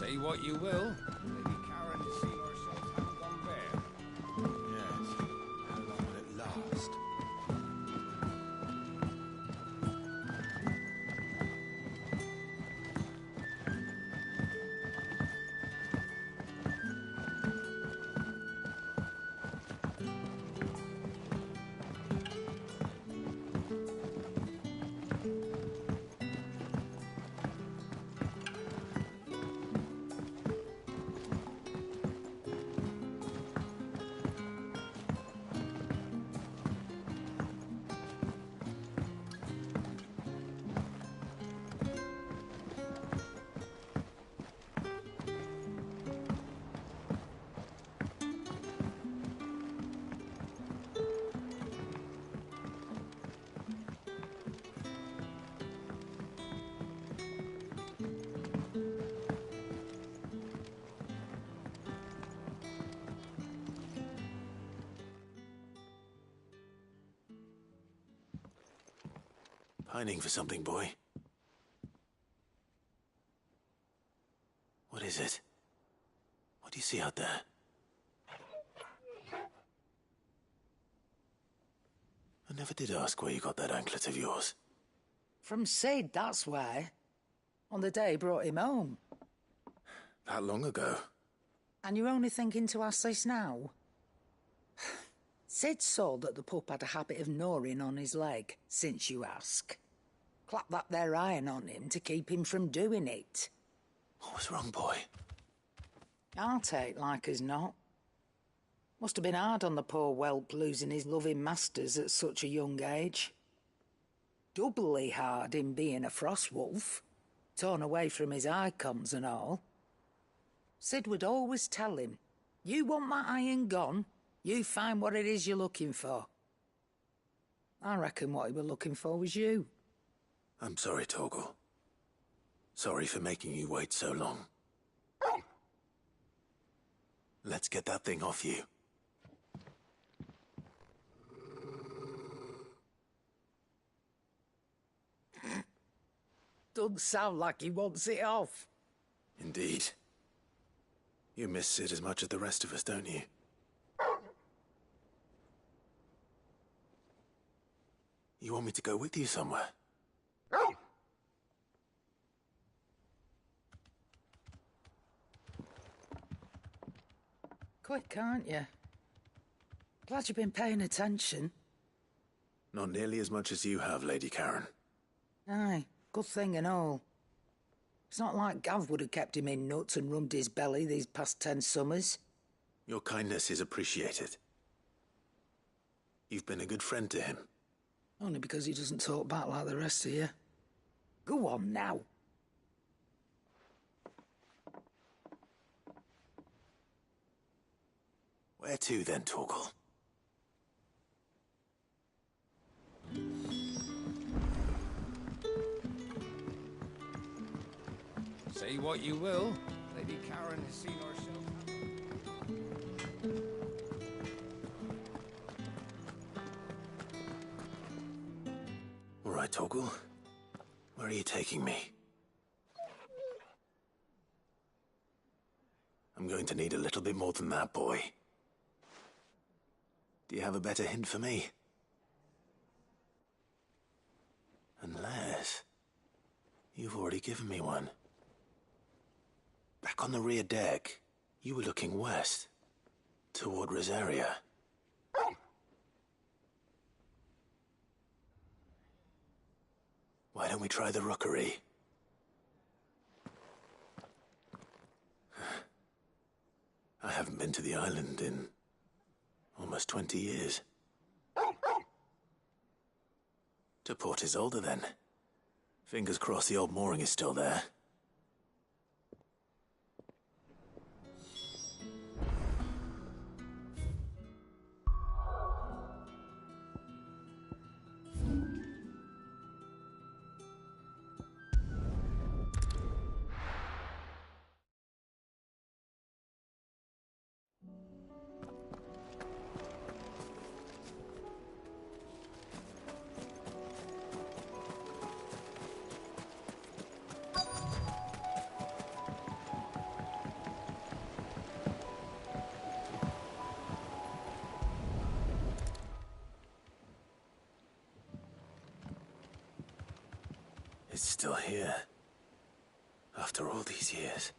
Say what you will, Lady Karen has seen herself hang on bear. Yes. How long will it last? Pining for something, boy. What is it? What do you see out there? I never did ask where you got that anklet of yours. From Sid, that's why. On the day he brought him home. That long ago? And you're only thinking to ask this now? Sid saw that the pup had a habit of gnawing on his leg, since you ask. Clap that there iron on him to keep him from doing it. What was wrong, boy? I'll take like as not. Must have been hard on the poor whelp losing his loving masters at such a young age. Doubly hard in being a frost wolf, torn away from his icons and all. Sid would always tell him, you want my iron gone, you find what it is you're looking for. I reckon what he was looking for was you. I'm sorry, Torgal. Sorry for making you wait so long. Let's get that thing off you. Doesn't sound like he wants it off. Indeed. You miss Sid as much as the rest of us, don't you? You want me to go with you somewhere? Quick, aren't you? Glad you've been paying attention. Not nearly as much as you have, Lady Karen. Aye, good thing and all. It's not like Gav would have kept him in nuts and rubbed his belly these past 10 summers. Your kindness is appreciated. You've been a good friend to him. Only because he doesn't talk back like the rest of you. Go on now. Where to then, Torgal? Say what you will, Lady Karen has seen herself. All right, Torgal. Where are you taking me? I'm going to need a little bit more than that, boy. Do you have a better hint for me? Unless you've already given me one. Back on the rear deck, you were looking west, toward Rosaria. Why don't we try the rookery? I haven't been to the island in almost 20 years. To Port Isolde, then. Fingers crossed the old mooring is still there. It's still here. After all these years.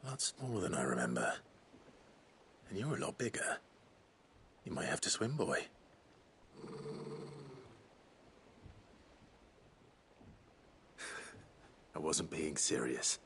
A lot smaller than I remember. And you're a lot bigger. You might have to swim, boy. I wasn't being serious.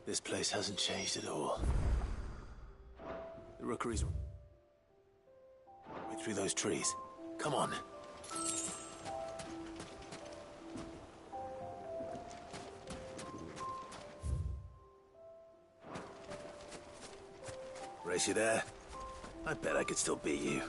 This place hasn't changed at all. The rookery's right through those trees. Come on. Race you there? I bet I could still beat you.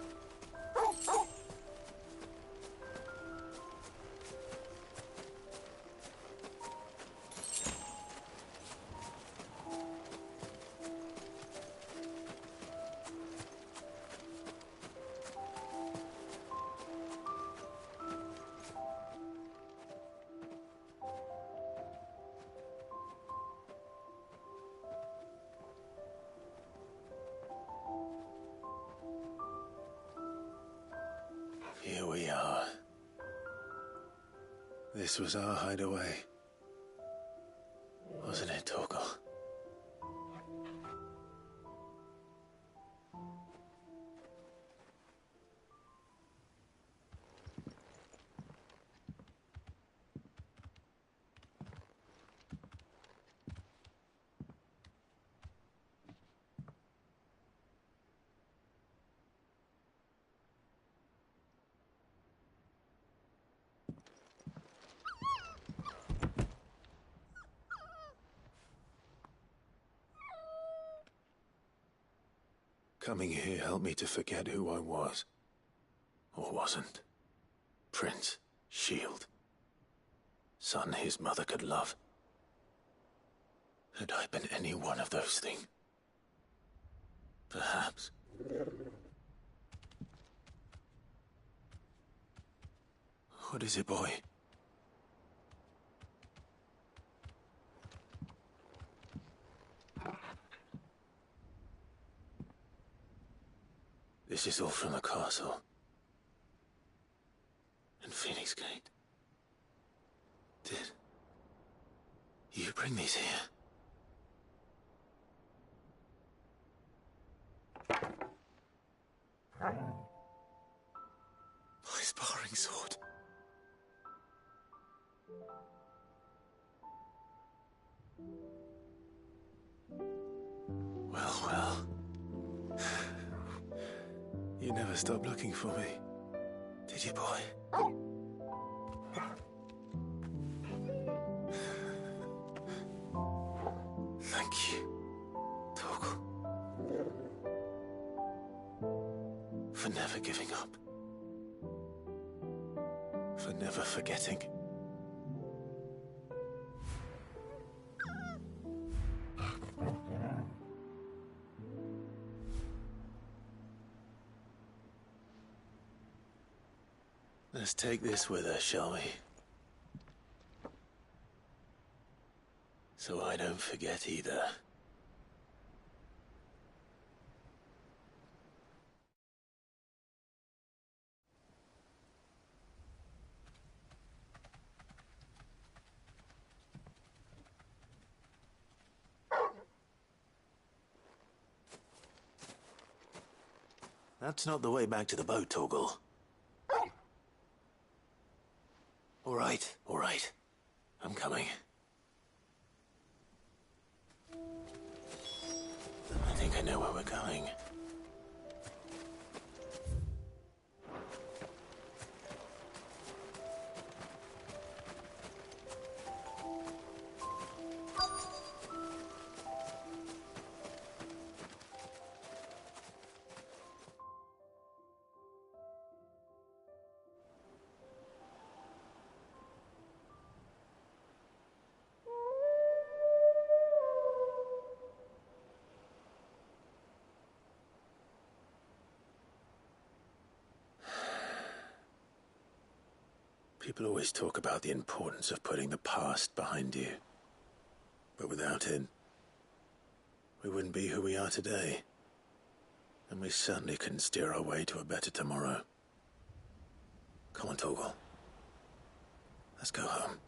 Here we are. This was our hideaway. Wasn't it, Torgal? Coming here helped me to forget who I was. Or wasn't. Prince, shield. Son his mother could love. Had I been any one of those things? Perhaps. What is it, boy? This is all from the castle. And Phoenix Gate. Did you bring these here? My sparring sword. Well, well. You never stopped looking for me, did you, boy? Thank you, Torgal. For never giving up. For never forgetting. Let's take this with us, shall we? So I don't forget either. That's not the way back to the boat, Torgal. All right. I'm coming. I think I know where we're going. People always talk about the importance of putting the past behind you. But without it, we wouldn't be who we are today. And we certainly couldn't steer our way to a better tomorrow. Come on, Torgal. Let's go home.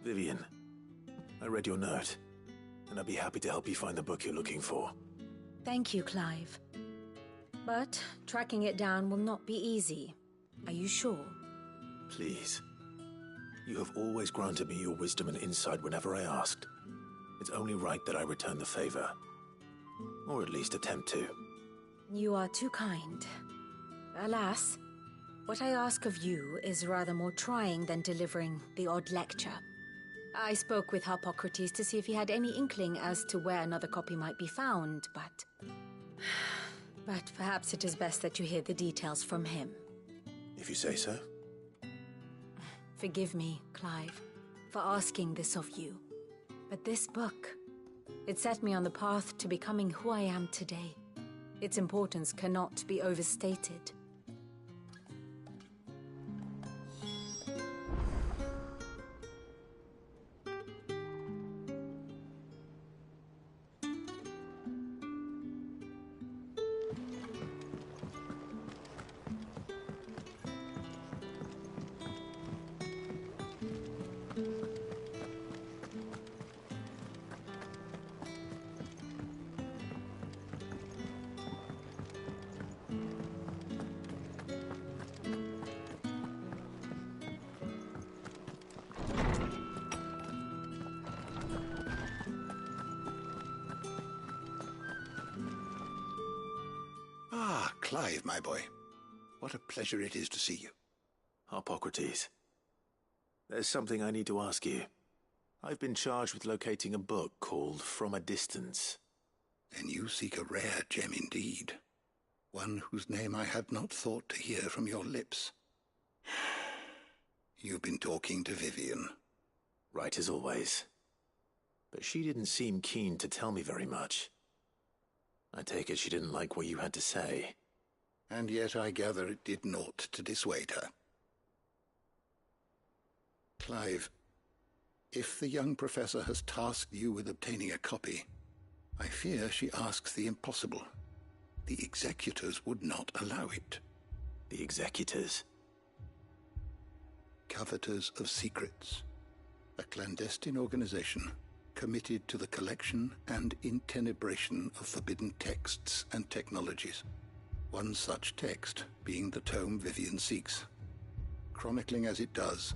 Vivian, I read your note, and I'd be happy to help you find the book you're looking for. Thank you, Clive. But tracking it down will not be easy. Are you sure? Please. You have always granted me your wisdom and insight whenever I asked. It's only right that I return the favor. Or at least attempt to. You are too kind. Alas, what I ask of you is rather more trying than delivering the odd lecture. I spoke with Hippocrates to see if he had any inkling as to where another copy might be found, but... But perhaps it is best that you hear the details from him. If you say so. Forgive me, Clive, for asking this of you. But this book, it set me on the path to becoming who I am today. Its importance cannot be overstated. Ah, Clive, my boy. What a pleasure it is to see you. Hippocrates. There's something I need to ask you. I've been charged with locating a book called From a Distance. Then you seek a rare gem indeed. One whose name I had not thought to hear from your lips. You've been talking to Vivian. Right as always. But she didn't seem keen to tell me very much. I take it she didn't like what you had to say. And yet I gather it did naught to dissuade her. Clive, if the young professor has tasked you with obtaining a copy, I fear she asks the impossible. The executors would not allow it. The executors? Coveters of Secrets. A clandestine organization committed to the collection and intenebration of forbidden texts and technologies. One such text being the tome Vivian seeks, chronicling as it does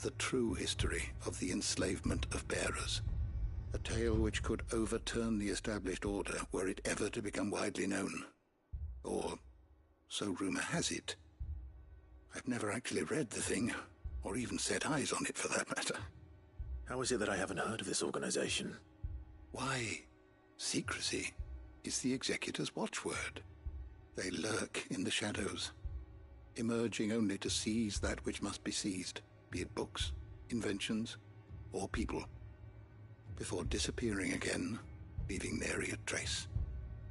the true history of the enslavement of bearers, a tale which could overturn the established order were it ever to become widely known. Or, so rumor has it. I've never actually read the thing, or even set eyes on it for that matter. How is it that I haven't heard of this organization? Why, secrecy is the executor's watchword. They lurk in the shadows, emerging only to seize that which must be seized, be it books, inventions, or people, before disappearing again, leaving nary a trace.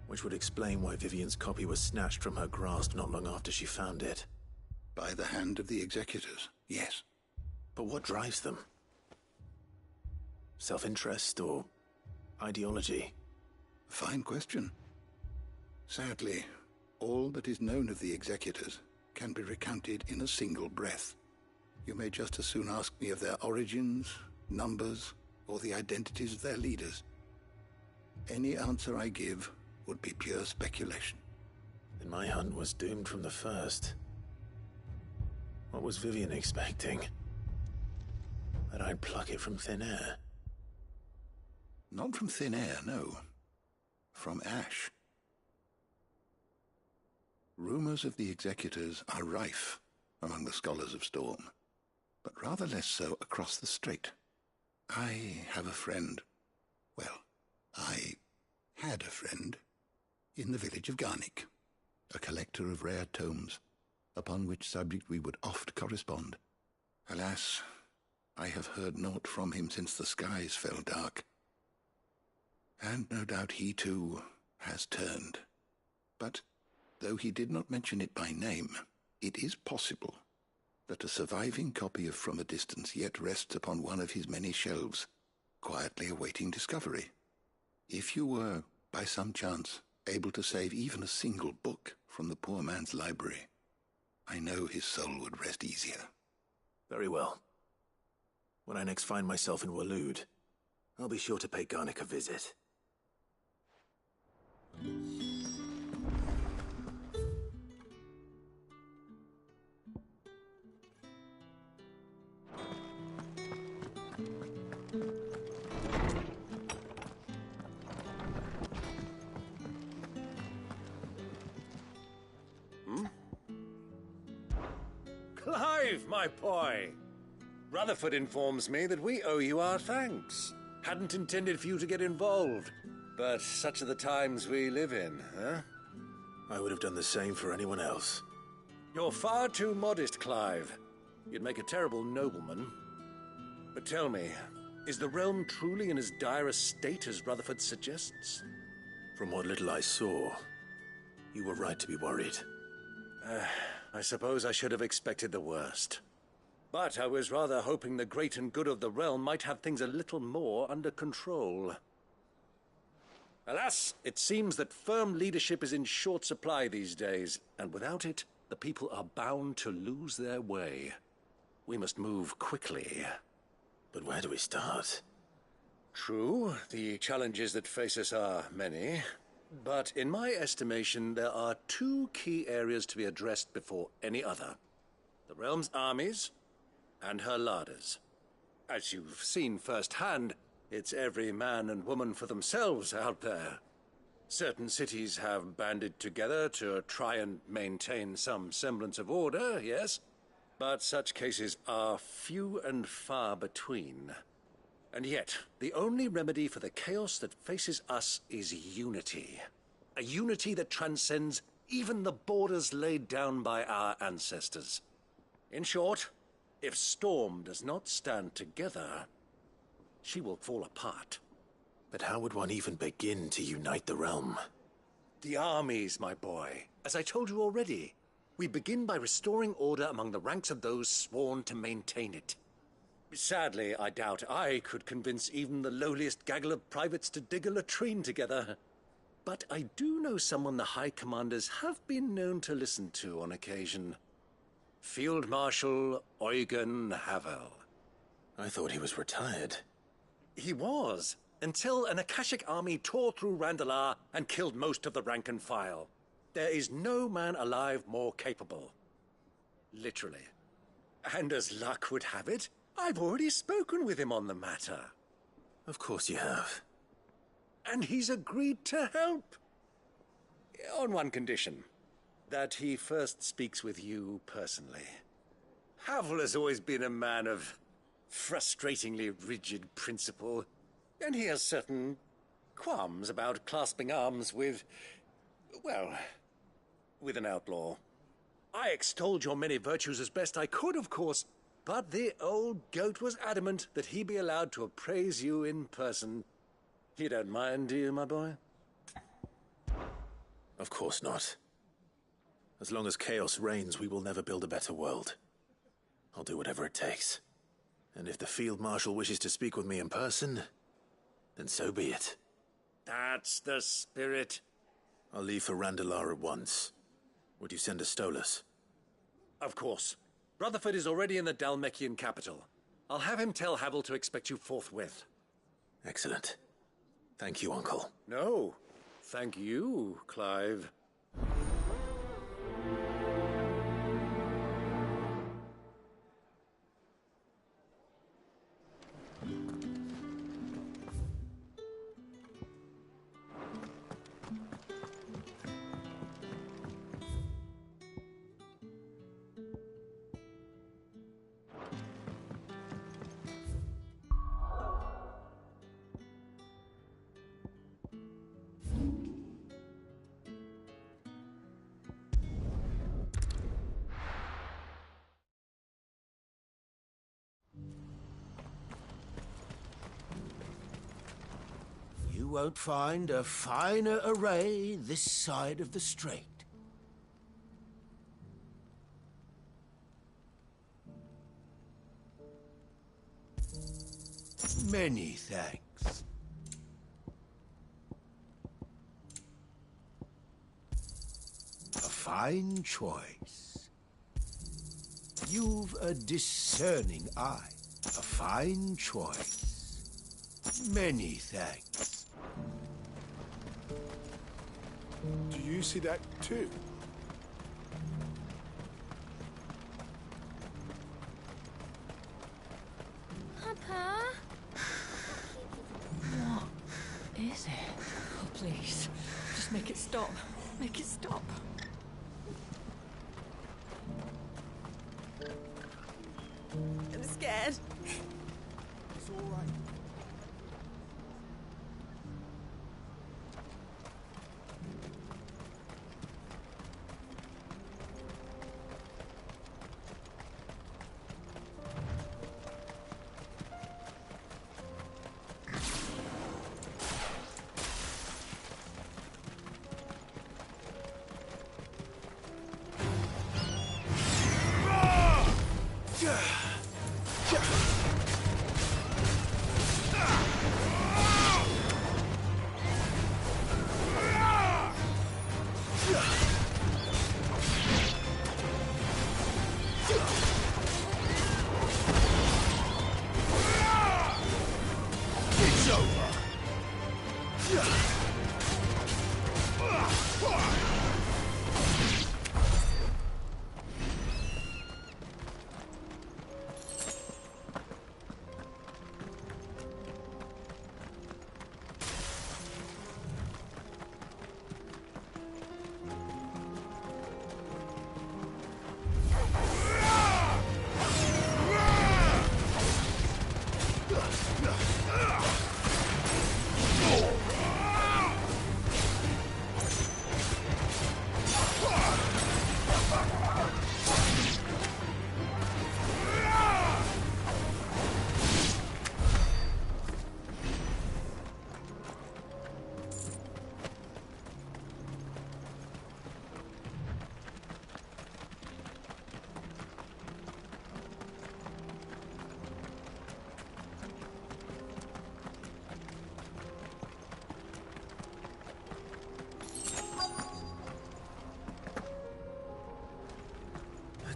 Which would explain why Vivian's copy was snatched from her grasp not long after she found it. By the hand of the executors, yes. But what drives them? Self-interest or ideology? A fine question. Sadly, all that is known of the executors can be recounted in a single breath. You may just as soon ask me of their origins, numbers, or the identities of their leaders. Any answer I give would be pure speculation. Then my hunt was doomed from the first. What was Vivian expecting? That I'd pluck it from thin air? Not from thin air, no. From ash. Rumors of the Executors are rife among the Scholars of Storm, but rather less so across the Strait. I have a friend. Well, I had a friend in the village of Garnick, a collector of rare tomes, upon which subject we would oft correspond. Alas, I have heard naught from him since the skies fell dark. And no doubt he, too, has turned. But, though he did not mention it by name, it is possible that a surviving copy of From a Distance yet rests upon one of his many shelves, quietly awaiting discovery. If you were, by some chance, able to save even a single book from the poor man's library, I know his soul would rest easier. Very well. When I next find myself in Waloed, I'll be sure to pay Garnick a visit. Clive, my boy! Rutherford informs me that we owe you our thanks. Hadn't intended for you to get involved, but such are the times we live in, huh? I would have done the same for anyone else. You're far too modest, Clive. You'd make a terrible nobleman. But tell me, is the realm truly in as dire a state as Rutherford suggests? From what little I saw, you were right to be worried. I suppose I should have expected the worst. But I was rather hoping the great and good of the realm might have things a little more under control. Alas, it seems that firm leadership is in short supply these days, and without it, the people are bound to lose their way. We must move quickly. But where do we start? True, the challenges that face us are many. But in my estimation, there are two key areas to be addressed before any other. The realm's armies and her larders. As you've seen firsthand, it's every man and woman for themselves out there. Certain cities have banded together to try and maintain some semblance of order, yes, but such cases are few and far between. And yet, the only remedy for the chaos that faces us is unity. A unity that transcends even the borders laid down by our ancestors. In short, if Storm does not stand together, she will fall apart. But how would one even begin to unite the realm? The armies, my boy. As I told you already, we begin by restoring order among the ranks of those sworn to maintain it. Sadly, I doubt I could convince even the lowliest gaggle of privates to dig a latrine together. But I do know someone the High Commanders have been known to listen to on occasion. Field Marshal Eugen Havel. I thought he was retired. He was, until an Akashic army tore through Randalar and killed most of the rank and file. There is no man alive more capable. Literally. And as luck would have it, I've already spoken with him on the matter. Of course you have. And he's agreed to help. On one condition. That he first speaks with you personally. Havel has always been a man of frustratingly rigid principle, and he has certain qualms about clasping arms with, well, with an outlaw. I extolled your many virtues as best I could, of course, but the old goat was adamant that he be allowed to appraise you in person. You don't mind, do you, my boy? Of course not. As long as chaos reigns, we will never build a better world. I'll do whatever it takes. And if the Field Marshal wishes to speak with me in person, then so be it. That's the spirit. I'll leave for Randalar at once. Would you send a Stolas? Of course. Rutherford is already in the Dalmekian capital. I'll have him tell Havel to expect you forthwith. Excellent. Thank you, Uncle. No, thank you, Clive. You won't find a finer array this side of the strait. Many thanks. A fine choice. You've a discerning eye. A fine choice. Many thanks. Do you see that too? Papa? What is it? Oh, please. Just make it stop. Make it stop. I'm scared. It's all right.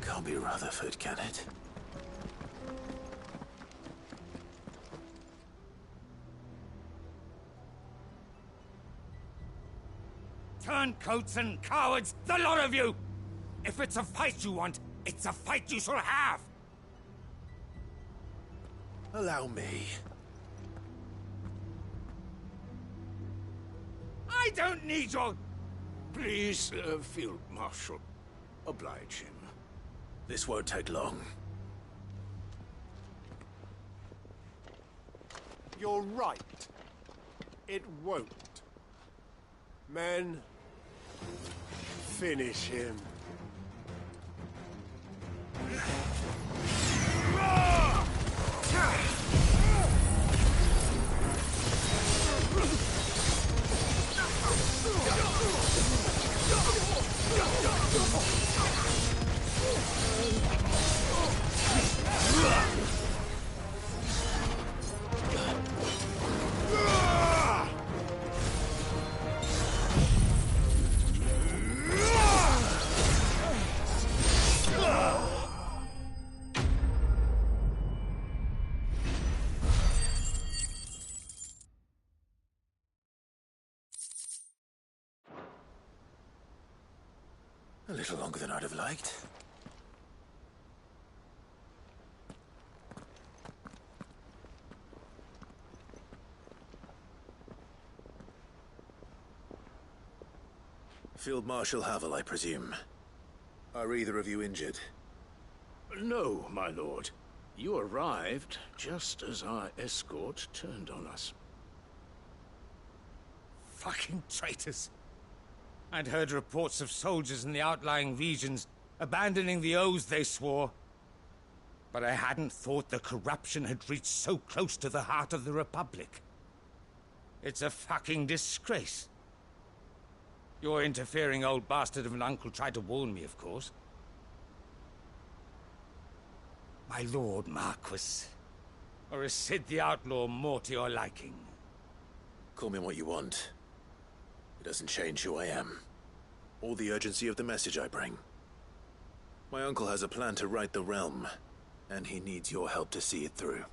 Can't be Rutherford, can it? Turncoats and cowards, the lot of you! If it's a fight you want, it's a fight you shall have! Allow me. I don't need your... Please, Field Marshal, oblige him. This won't take long. You're right. It won't. Men, finish him. little longer than I'd have liked. Field Marshal Havel, I presume. Are either of you injured? No, my lord. You arrived just as our escort turned on us. Fucking traitors. I'd heard reports of soldiers in the outlying regions abandoning the oaths they swore. But I hadn't thought the corruption had reached so close to the heart of the Republic. It's a fucking disgrace. Your interfering old bastard of an uncle tried to warn me, of course. My lord Marquis. Or is Sid the Outlaw more to your liking? Call me what you want. It doesn't change who I am, or the urgency of the message I bring. My uncle has a plan to right the realm, and he needs your help to see it through.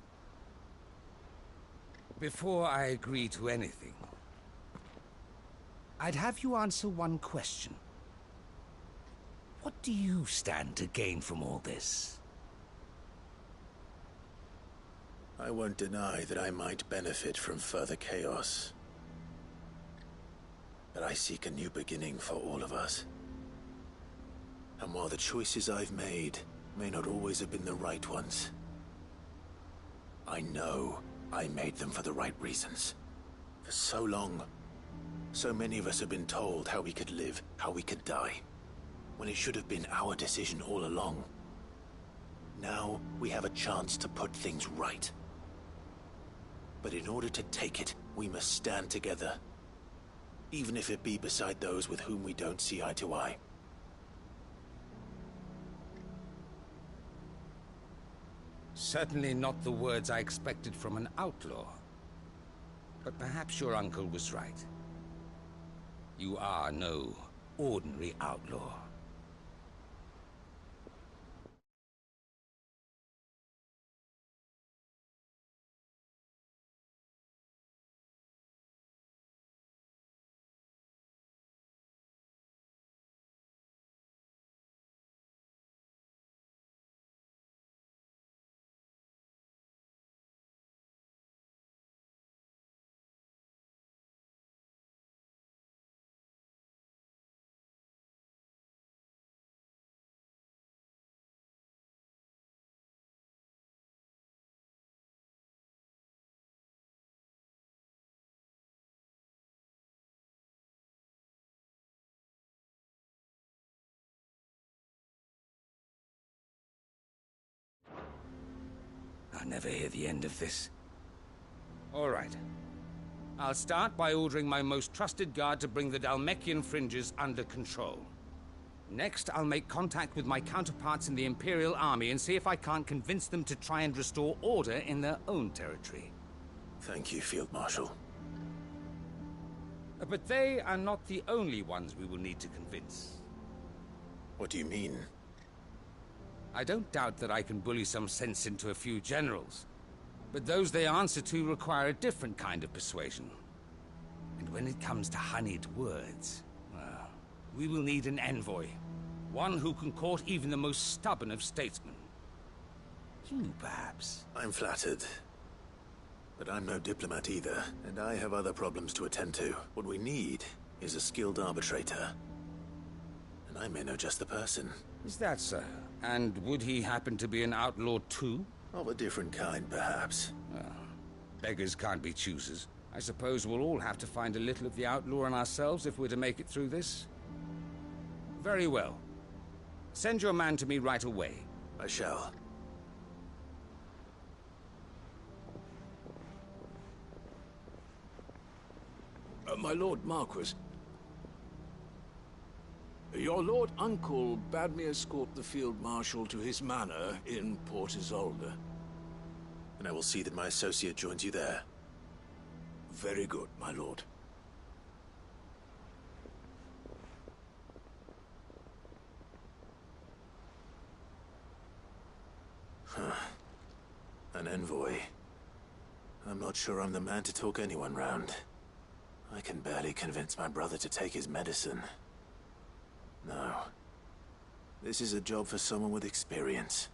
Before I agree to anything, I'd have you answer one question. What do you stand to gain from all this? I won't deny that I might benefit from further chaos. But I seek a new beginning for all of us. And while the choices I've made may not always have been the right ones, I know I made them for the right reasons. For so long, so many of us have been told how we could live, how we could die, when it should have been our decision all along. Now we have a chance to put things right. But in order to take it, we must stand together. Even if it be beside those with whom we don't see eye to eye. Certainly not the words I expected from an outlaw. But perhaps your uncle was right. You are no ordinary outlaw. I'll never hear the end of this. All right. I'll start by ordering my most trusted guard to bring the Dalmekian fringes under control. Next, I'll make contact with my counterparts in the Imperial Army and see if I can't convince them to try and restore order in their own territory. Thank you, Field Marshal. But they are not the only ones we will need to convince. What do you mean? I don't doubt that I can bully some sense into a few generals, but those they answer to require a different kind of persuasion. And when it comes to honeyed words, well, we will need an envoy. One who can court even the most stubborn of statesmen. You, perhaps. I'm flattered. But I'm no diplomat either, and I have other problems to attend to. What we need is a skilled arbitrator. And I may know just the person. Is that so? And would he happen to be an outlaw too? Of a different kind, perhaps. Well, beggars can't be choosers. I suppose we'll all have to find a little of the outlaw in ourselves if we're to make it through this. Very well. Send your man to me right away. I shall. My Lord Marquis. Your Lord Uncle bade me escort the Field Marshal to his manor in Port Isolde. And I will see that my associate joins you there. Very good, my lord. An envoy. I'm not sure I'm the man to talk anyone round. I can barely convince my brother to take his medicine. No, This is a job for someone with experience.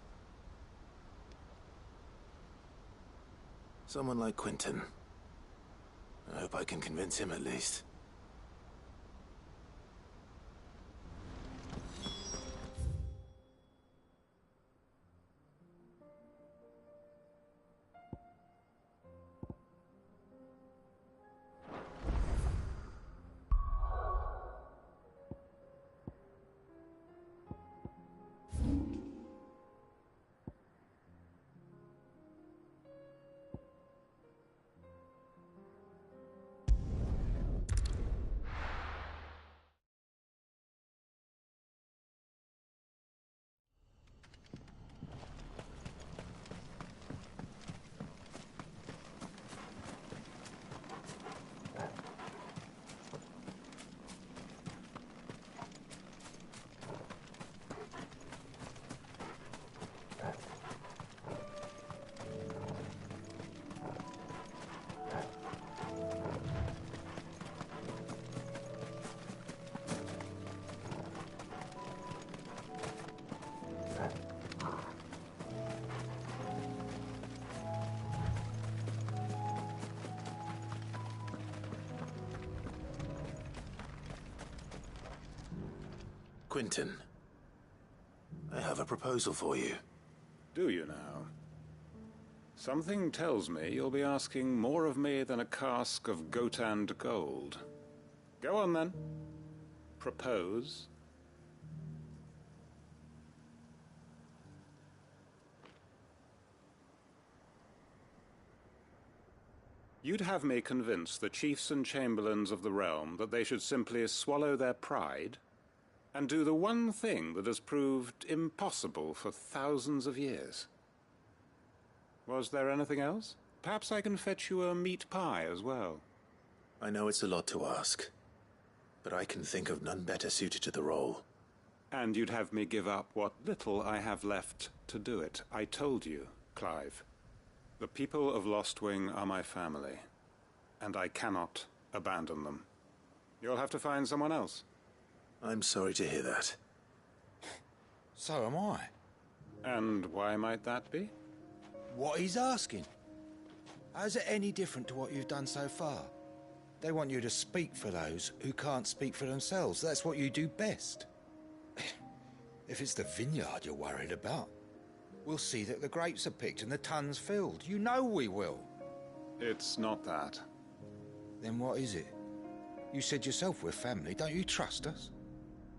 Someone like Quentin. I hope I can convince him at least. Quentin, I have a proposal for you. Do you now? Something tells me you'll be asking more of me than a cask of Gotand gold. Go on then. Propose. You'd have me convince the chiefs and chamberlains of the realm that they should simply swallow their pride and do the one thing that has proved impossible for thousands of years. Was there anything else? Perhaps I can fetch you a meat pie as well. I know it's a lot to ask, but I can think of none better suited to the role. And you'd have me give up what little I have left to do it. I told you, Clive. The people of Lostwing are my family, and I cannot abandon them. You'll have to find someone else. I'm sorry to hear that. So am I. And why might that be? What he's asking. How's it any different to what you've done so far? They want you to speak for those who can't speak for themselves. That's what you do best. If it's the vineyard you're worried about, we'll see that the grapes are picked and the tons filled. You know we will. It's not that. Then what is it? You said yourself we're family. Don't you trust us?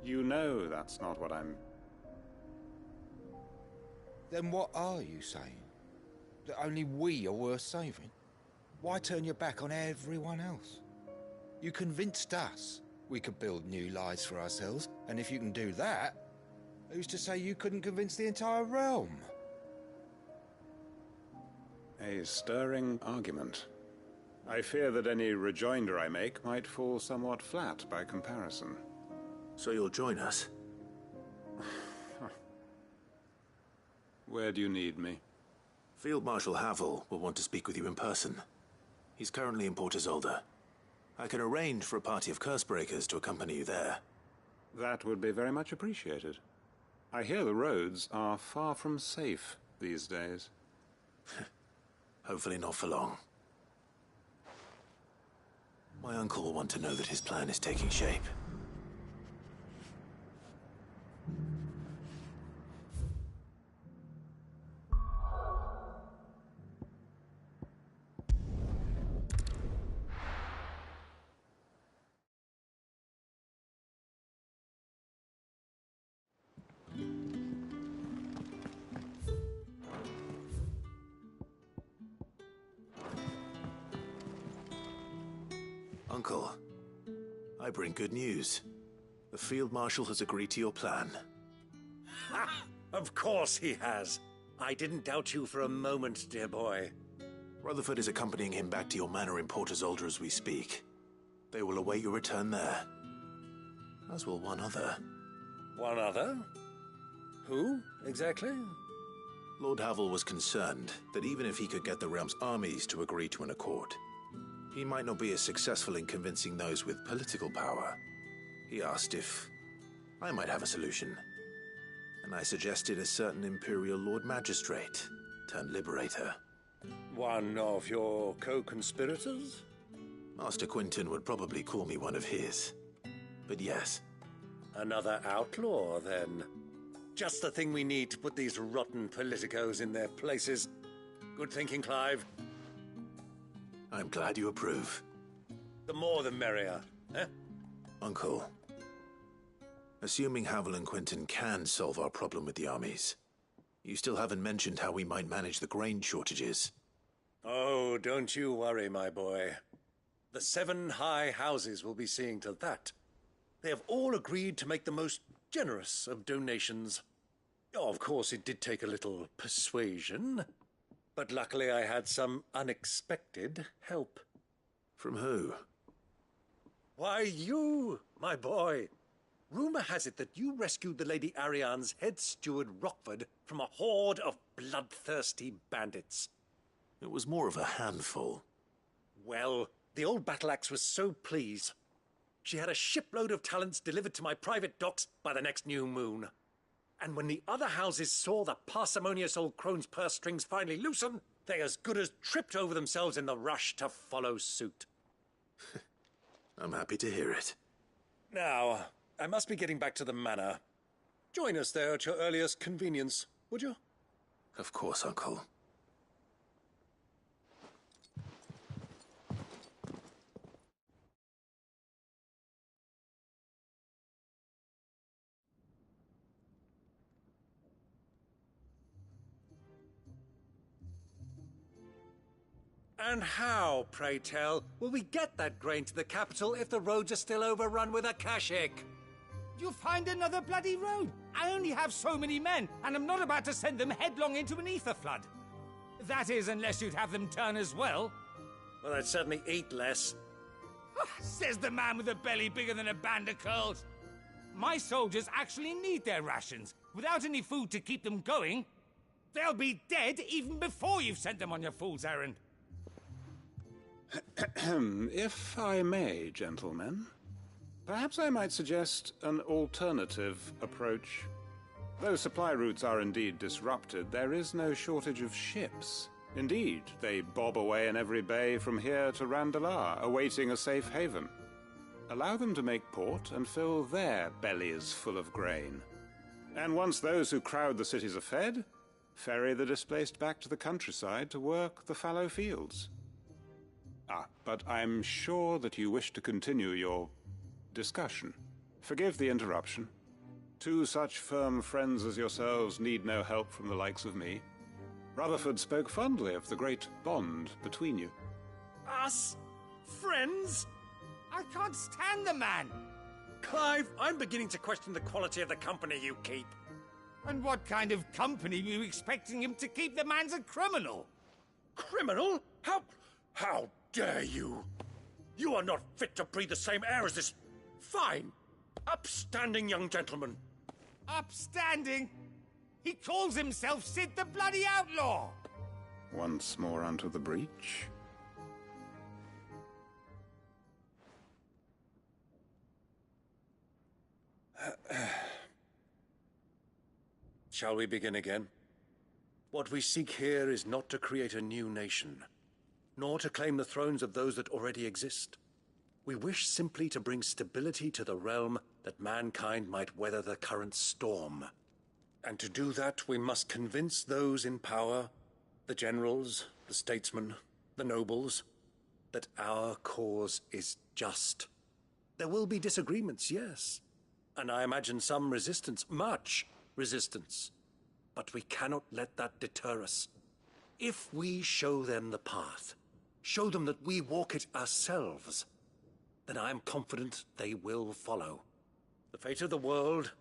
You know that's not what I'm... Then what are you saying? That only we are worth saving? Why turn your back on everyone else? You convinced us we could build new lives for ourselves, and if you can do that, who's to say you couldn't convince the entire realm? A stirring argument. I fear that any rejoinder I make might fall somewhat flat by comparison. So you'll join us? Where do you need me? Field Marshal Havel will want to speak with you in person. He's currently in Port Isolde. I can arrange for a party of Cursebreakers to accompany you there. That would be very much appreciated. I hear the roads are far from safe these days. Hopefully not for long. My uncle will want to know that his plan is taking shape. Uncle, I bring good news. The Field Marshal has agreed to your plan. Ha! Of course he has. I didn't doubt you for a moment, dear boy. Rutherford is accompanying him back to your manor in Port Isolde as we speak. They will await your return there. As will one other. One other? Who, exactly? Lord Havel was concerned that even if he could get the realm's armies to agree to an accord, he might not be as successful in convincing those with political power. He asked if I might have a solution. and I suggested a certain Imperial Lord Magistrate turned Liberator. One of your co-conspirators? Master Quinton would probably call me one of his. But yes. Another outlaw, then. Just the thing we need to put these rotten politicos in their places. Good thinking, Clive. I'm glad you approve. The more the merrier, eh? Uncle, assuming Havel and Quinton can solve our problem with the armies, you still haven't mentioned how we might manage the grain shortages. Oh, don't you worry, my boy. The 7 high houses will be seeing to that. They have all agreed to make the most generous of donations. Oh, of course, it did take a little persuasion, but luckily I had some unexpected help. From who? Why, you, my boy. Rumor has it that you rescued the Lady Ariane's head steward Rockford from a horde of bloodthirsty bandits. It was more of a handful. Well, the old battle-axe was so pleased. She had a shipload of talents delivered to my private docks by the next new moon. And when the other houses saw the parsimonious old crone's purse strings finally loosen, they as good as tripped over themselves in the rush to follow suit. I'm happy to hear it. Now, I must be getting back to the manor. Join us there at your earliest convenience, would you? Of course, Uncle. And how, pray tell, will we get that grain to the capital if the roads are still overrun with Akashic? You'll find another bloody road. I only have so many men, and I'm not about to send them headlong into an ether flood. That is, unless you'd have them turn as well. Well, I'd certainly eat less. Says the man with a belly bigger than a band of curls. My soldiers actually need their rations. Without any food to keep them going, they'll be dead even before you've sent them on your fool's errand. If I may, gentlemen, perhaps I might suggest an alternative approach. Though supply routes are indeed disrupted, there is no shortage of ships. Indeed, they bob away in every bay from here to Randalar, awaiting a safe haven. Allow them to make port and fill their bellies full of grain. And once those who crowd the cities are fed, ferry the displaced back to the countryside to work the fallow fields. But I'm sure that you wish to continue your discussion. Forgive the interruption. 2 such firm friends as yourselves need no help from the likes of me. Rutherford spoke fondly of the great bond between you. Us? Friends? I can't stand the man. Clive, I'm beginning to question the quality of the company you keep. And what kind of company were you expecting him to keep? The man's a criminal. Criminal? How dare you? You are not fit to breathe the same air as this fine, upstanding young gentleman. Upstanding? He calls himself Sid the Bloody Outlaw. Once more onto the breach. Shall we begin again? What we seek here is not to create a new nation, nor to claim the thrones of those that already exist. We wish simply to bring stability to the realm that mankind might weather the current storm. And to do that, we must convince those in power, the generals, the statesmen, the nobles, that our cause is just. There will be disagreements, yes, and I imagine some resistance, much resistance. But we cannot let that deter us. If we show them the path, show them that we walk it ourselves, then I am confident they will follow. The fate of the world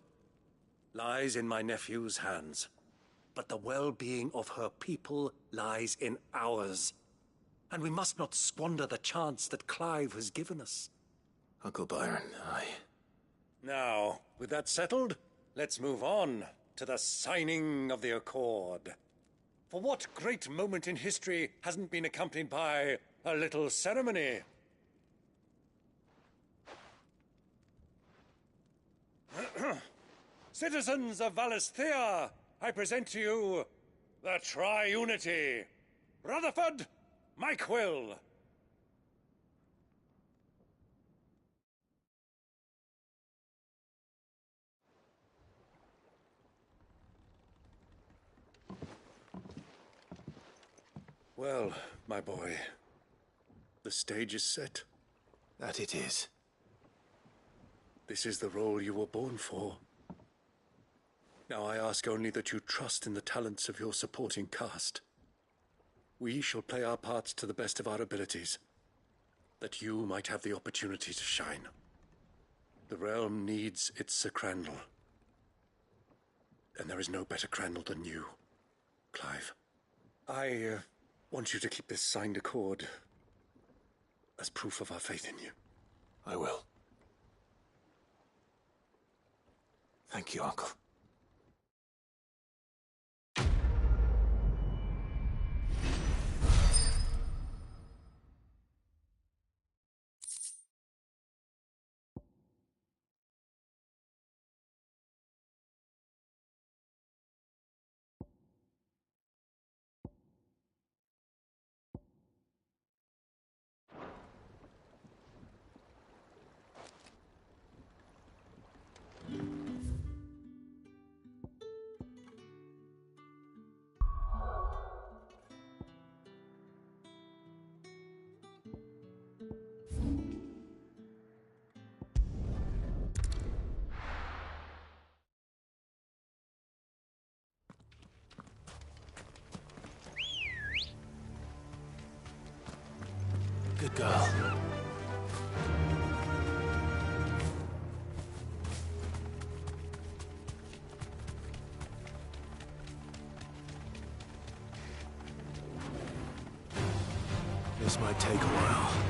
lies in my nephew's hands, but the well-being of her people lies in ours. And we must not squander the chance that Clive has given us. Uncle Byron, Now, with that settled, let's move on to the signing of the Accord. For what great moment in history hasn't been accompanied by a little ceremony? Citizens of Valisthea, I present to you the Tri-Unity. Rutherford, Mike Will. Well, my boy, the stage is set. That it is. This is the role you were born for. Now I ask only that you trust in the talents of your supporting cast. We shall play our parts to the best of our abilities, that you might have the opportunity to shine. The realm needs its Sir Crandall. And there is no better Crandall than you, Clive. I want you to keep this signed accord as proof of our faith in you. I will. Thank you, Uncle. Good girl. This might take a while.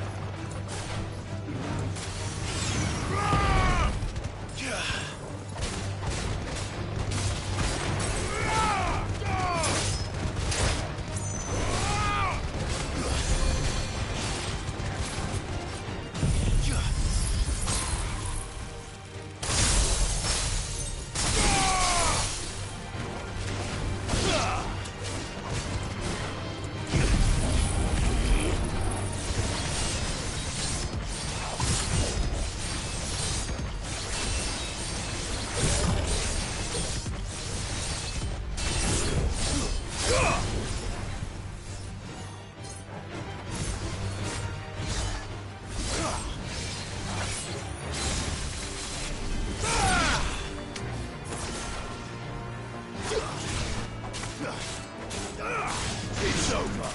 It's over.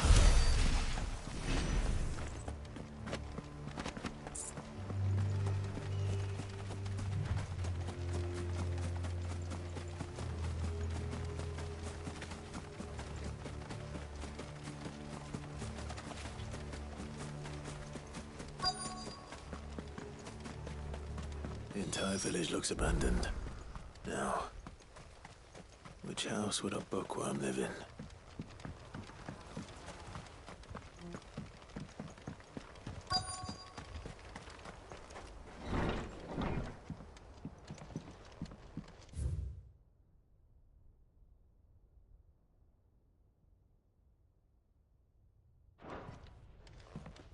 The entire village looks abandoned. Now, which house would a bookworm live in?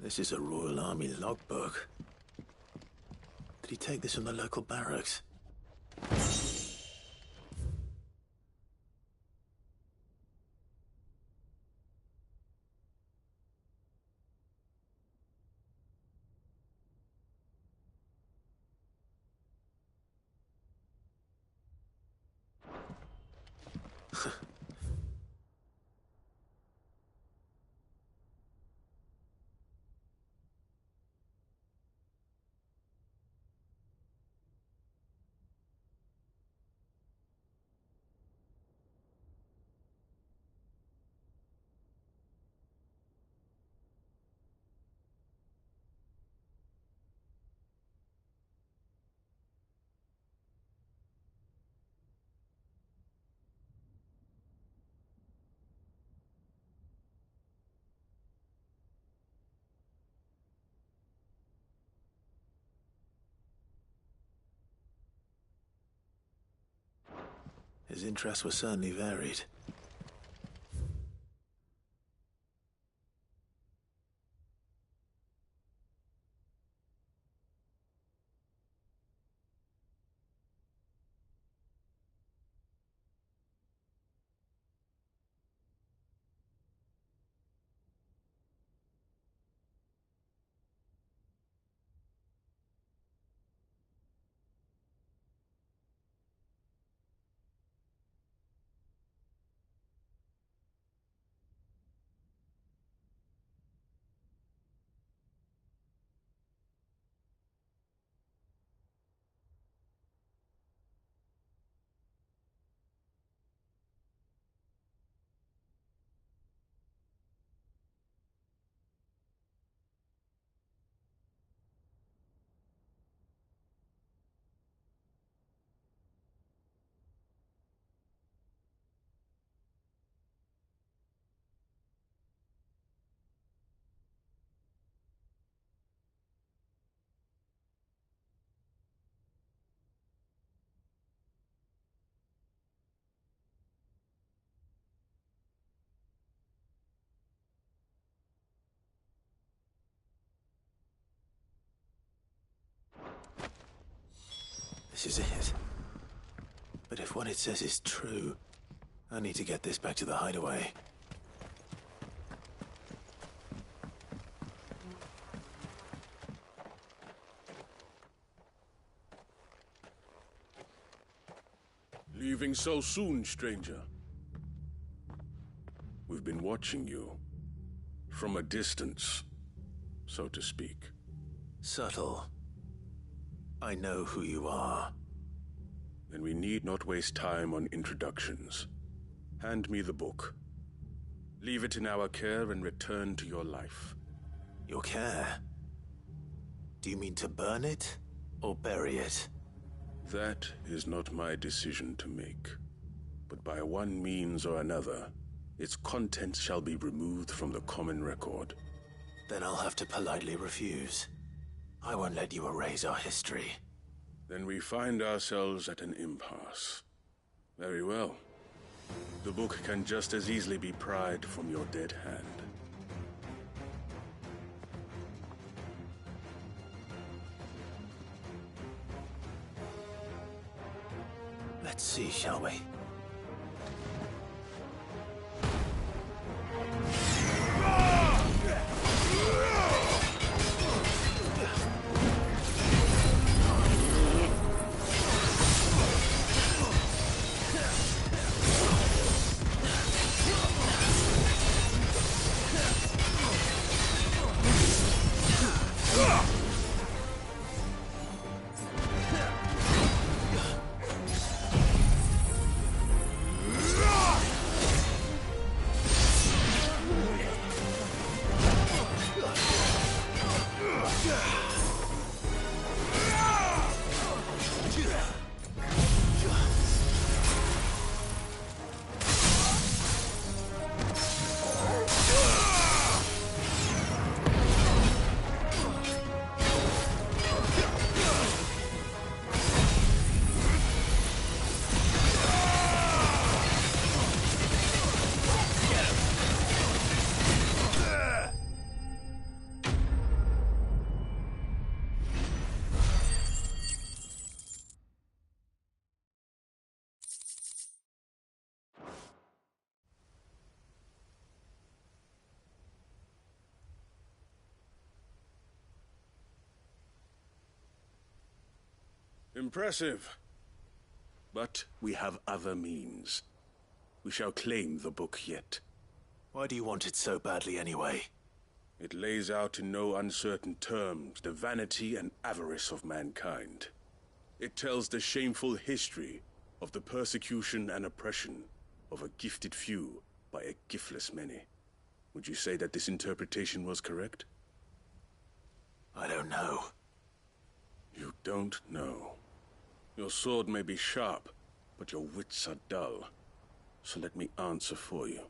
This is a Royal Army logbook. Did he take this from the local barracks? His interests were certainly varied. This is it. But if what it says is true, I need to get this back to the hideaway. Leaving so soon, stranger? We've been watching you. From a distance, so to speak. Subtle. I know who you are. Then we need not waste time on introductions. Hand me the book. Leave it in our care and return to your life. Your care? Do you mean to burn it, or bury it? That is not my decision to make. But by one means or another, its contents shall be removed from the common record. Then I'll have to politely refuse. I won't let you erase our history. Then we find ourselves at an impasse. Very well. The book can just as easily be pried from your dead hand. Let's see, shall we? Impressive. But we have other means. We shall claim the book yet. Why do you want it so badly anyway? It lays out in no uncertain terms the vanity and avarice of mankind. It tells the shameful history of the persecution and oppression of a gifted few by a giftless many. Would you say that this interpretation was correct? I don't know. You don't know. Your sword may be sharp, but your wits are dull. So let me answer for you.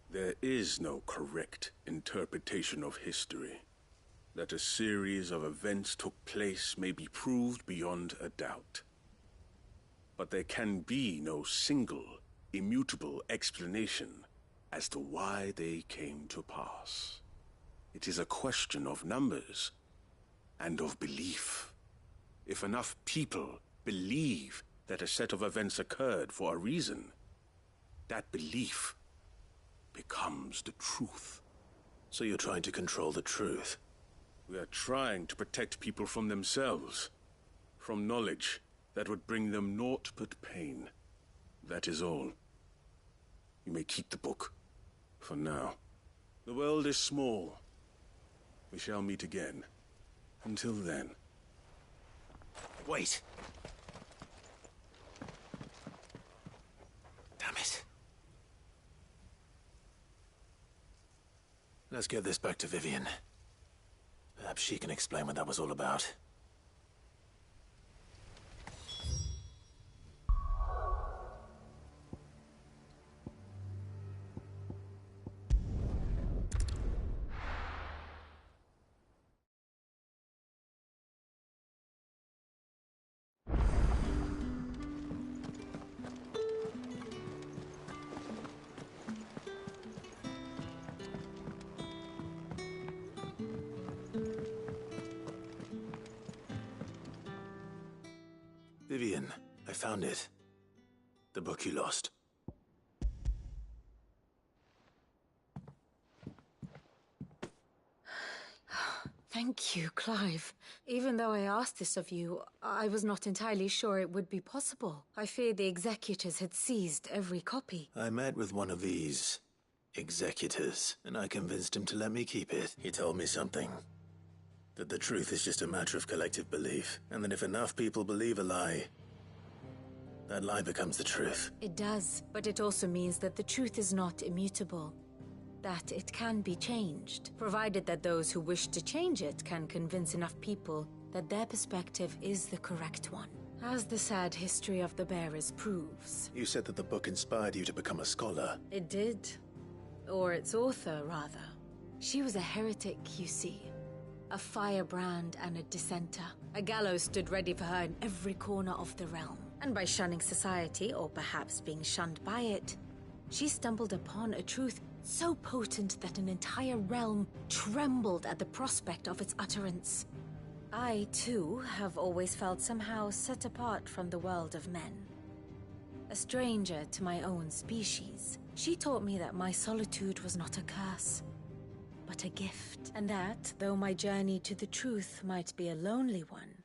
There is no correct interpretation of history. That a series of events took place may be proved beyond a doubt. But there can be no single, immutable explanation as to why they came to pass. It is a question of numbers and of belief. If enough people believe that a set of events occurred for a reason, that belief becomes the truth. So you're trying to control the truth? We are trying to protect people from themselves, from knowledge that would bring them naught but pain. That is all. You may keep the book, for now. The world is small. We shall meet again. Until then. Wait! Damn it. Let's get this back to Vivian. Perhaps she can explain what that was all about. Vivian, I found it. The book you lost. Thank you, Clive. Even though I asked this of you, I was not entirely sure it would be possible. I feared the executors had seized every copy. I met with one of these executors, and I convinced him to let me keep it. He told me something. That the truth is just a matter of collective belief, and that if enough people believe a lie, that lie becomes the truth. It does, but it also means that the truth is not immutable. That it can be changed, provided that those who wish to change it can convince enough people that their perspective is the correct one. As the sad history of the bearers proves. You said that the book inspired you to become a scholar. It did. Or its author, rather. She was a heretic, you see. A firebrand and a dissenter. A gallows stood ready for her in every corner of the realm. And by shunning society, or perhaps being shunned by it, she stumbled upon a truth so potent that an entire realm trembled at the prospect of its utterance. I, too, have always felt somehow set apart from the world of men. A stranger to my own species. She taught me that my solitude was not a curse, but a gift. And that, though my journey to the truth might be a lonely one,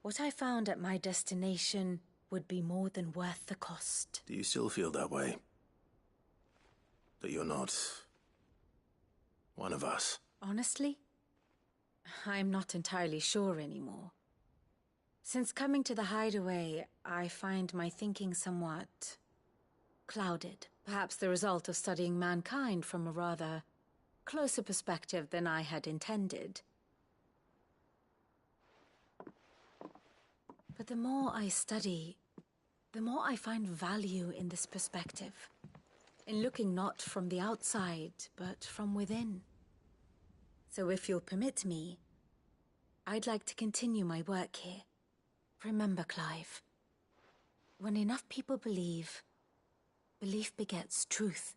what I found at my destination would be more than worth the cost. Do you still feel that way? That you're not one of us? Honestly, I'm not entirely sure anymore. Since coming to the hideaway, I find my thinking somewhat clouded. Perhaps the result of studying mankind from a rather closer perspective than I had intended. But the more I study, the more I find value in this perspective. In looking not from the outside, but from within. So if you'll permit me, I'd like to continue my work here. Remember, Clive, when enough people believe, belief begets truth.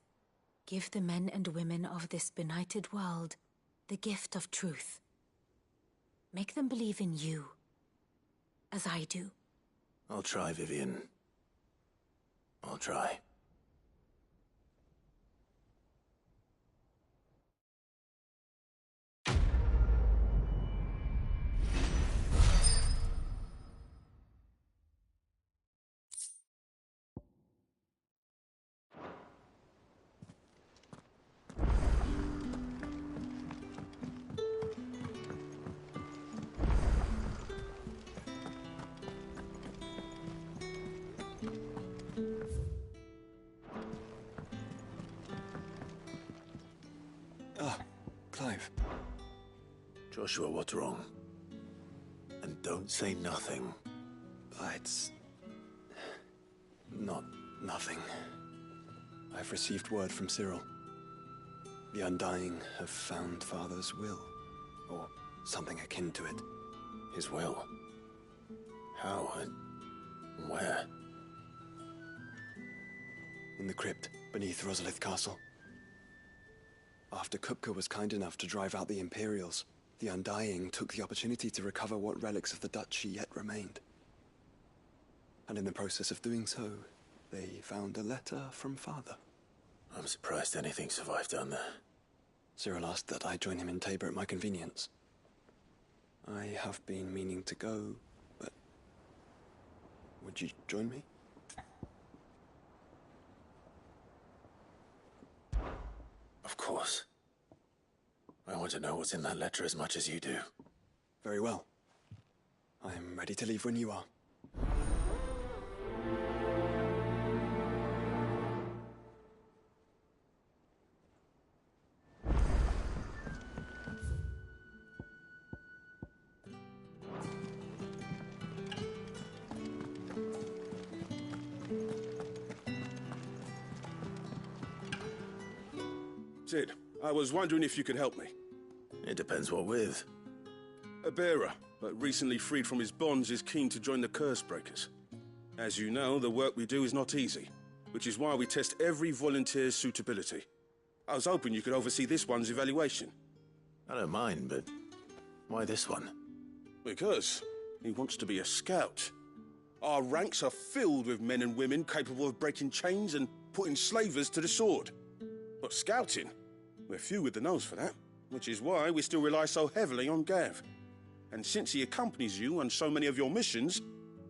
Give the men and women of this benighted world the gift of truth. Make them believe in you, as I do. I'll try, Vivian. I'll try. Clive. Joshua, what's wrong? And don't say nothing. It's not nothing. I've received word from Cyril. The Undying have found Father's will, or something akin to it. His will? How and where? in the crypt beneath Rosalith Castle. After Kupka was kind enough to drive out the Imperials, the Undying took the opportunity to recover what relics of the Duchy yet remained. And in the process of doing so, they found a letter from Father. I'm surprised anything survived down there. Cyril asked that I join him in Tabor at my convenience. I have been meaning to go, but would you join me? Of course. I want to know what's in that letter as much as you do. Very well. I am ready to leave when you are. Sid, I was wondering if you could help me. It depends what with. A bearer, but recently freed from his bonds, is keen to join the Curse Breakers. As you know, the work we do is not easy, which is why we test every volunteer's suitability. I was hoping you could oversee this one's evaluation. I don't mind, but why this one? Because he wants to be a scout. Our ranks are filled with men and women capable of breaking chains and putting slavers to the sword. But scouting? We're few with the nose for that, which is why we still rely so heavily on Gav. And since he accompanies you on so many of your missions,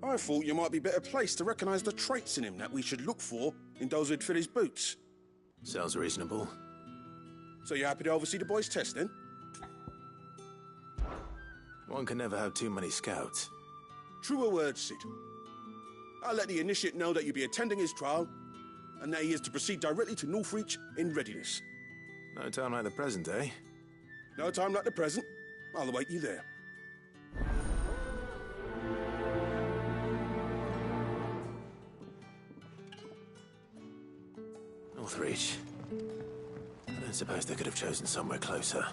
I thought you might be better placed to recognize the traits in him that we should look for in those who'd fill his boots. Sounds reasonable. So you're happy to oversee the boys' test, then? One can never have too many scouts. Truer words, Sid. I'll let the initiate know that you'll be attending his trial, and that he is to proceed directly to Northreach in readiness. No time like the present, eh? No time like the present. I'll await you there. Northreach. I don't suppose they could have chosen somewhere closer.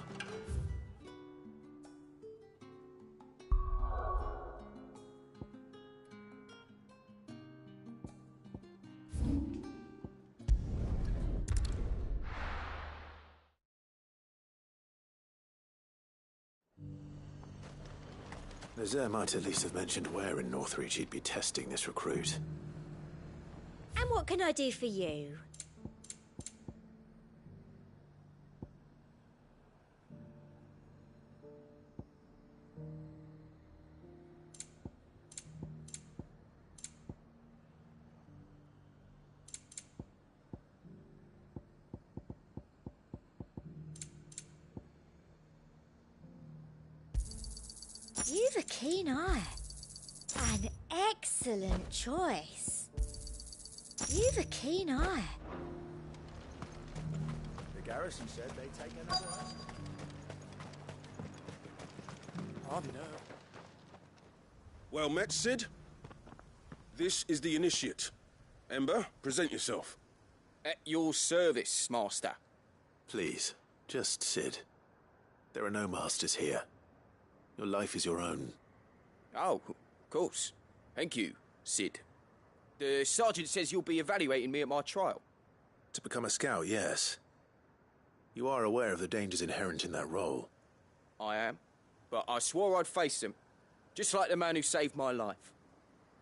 Lazare might at least have mentioned where in Northreach he'd be testing this recruit. And what can I do for you? You've a keen eye. An excellent choice. You've a keen eye. The garrison said they'd take another out. Hardly know. Well met, Sid. This is the initiate. Ember, present yourself. At your service, Master. Please, just Sid. There are no masters here. Your life is your own. Oh, of course. Thank you, Sid. The sergeant says you'll be evaluating me at my trial. To become a scout, yes. You are aware of the dangers inherent in that role. I am. But I swore I'd face them. Just like the man who saved my life.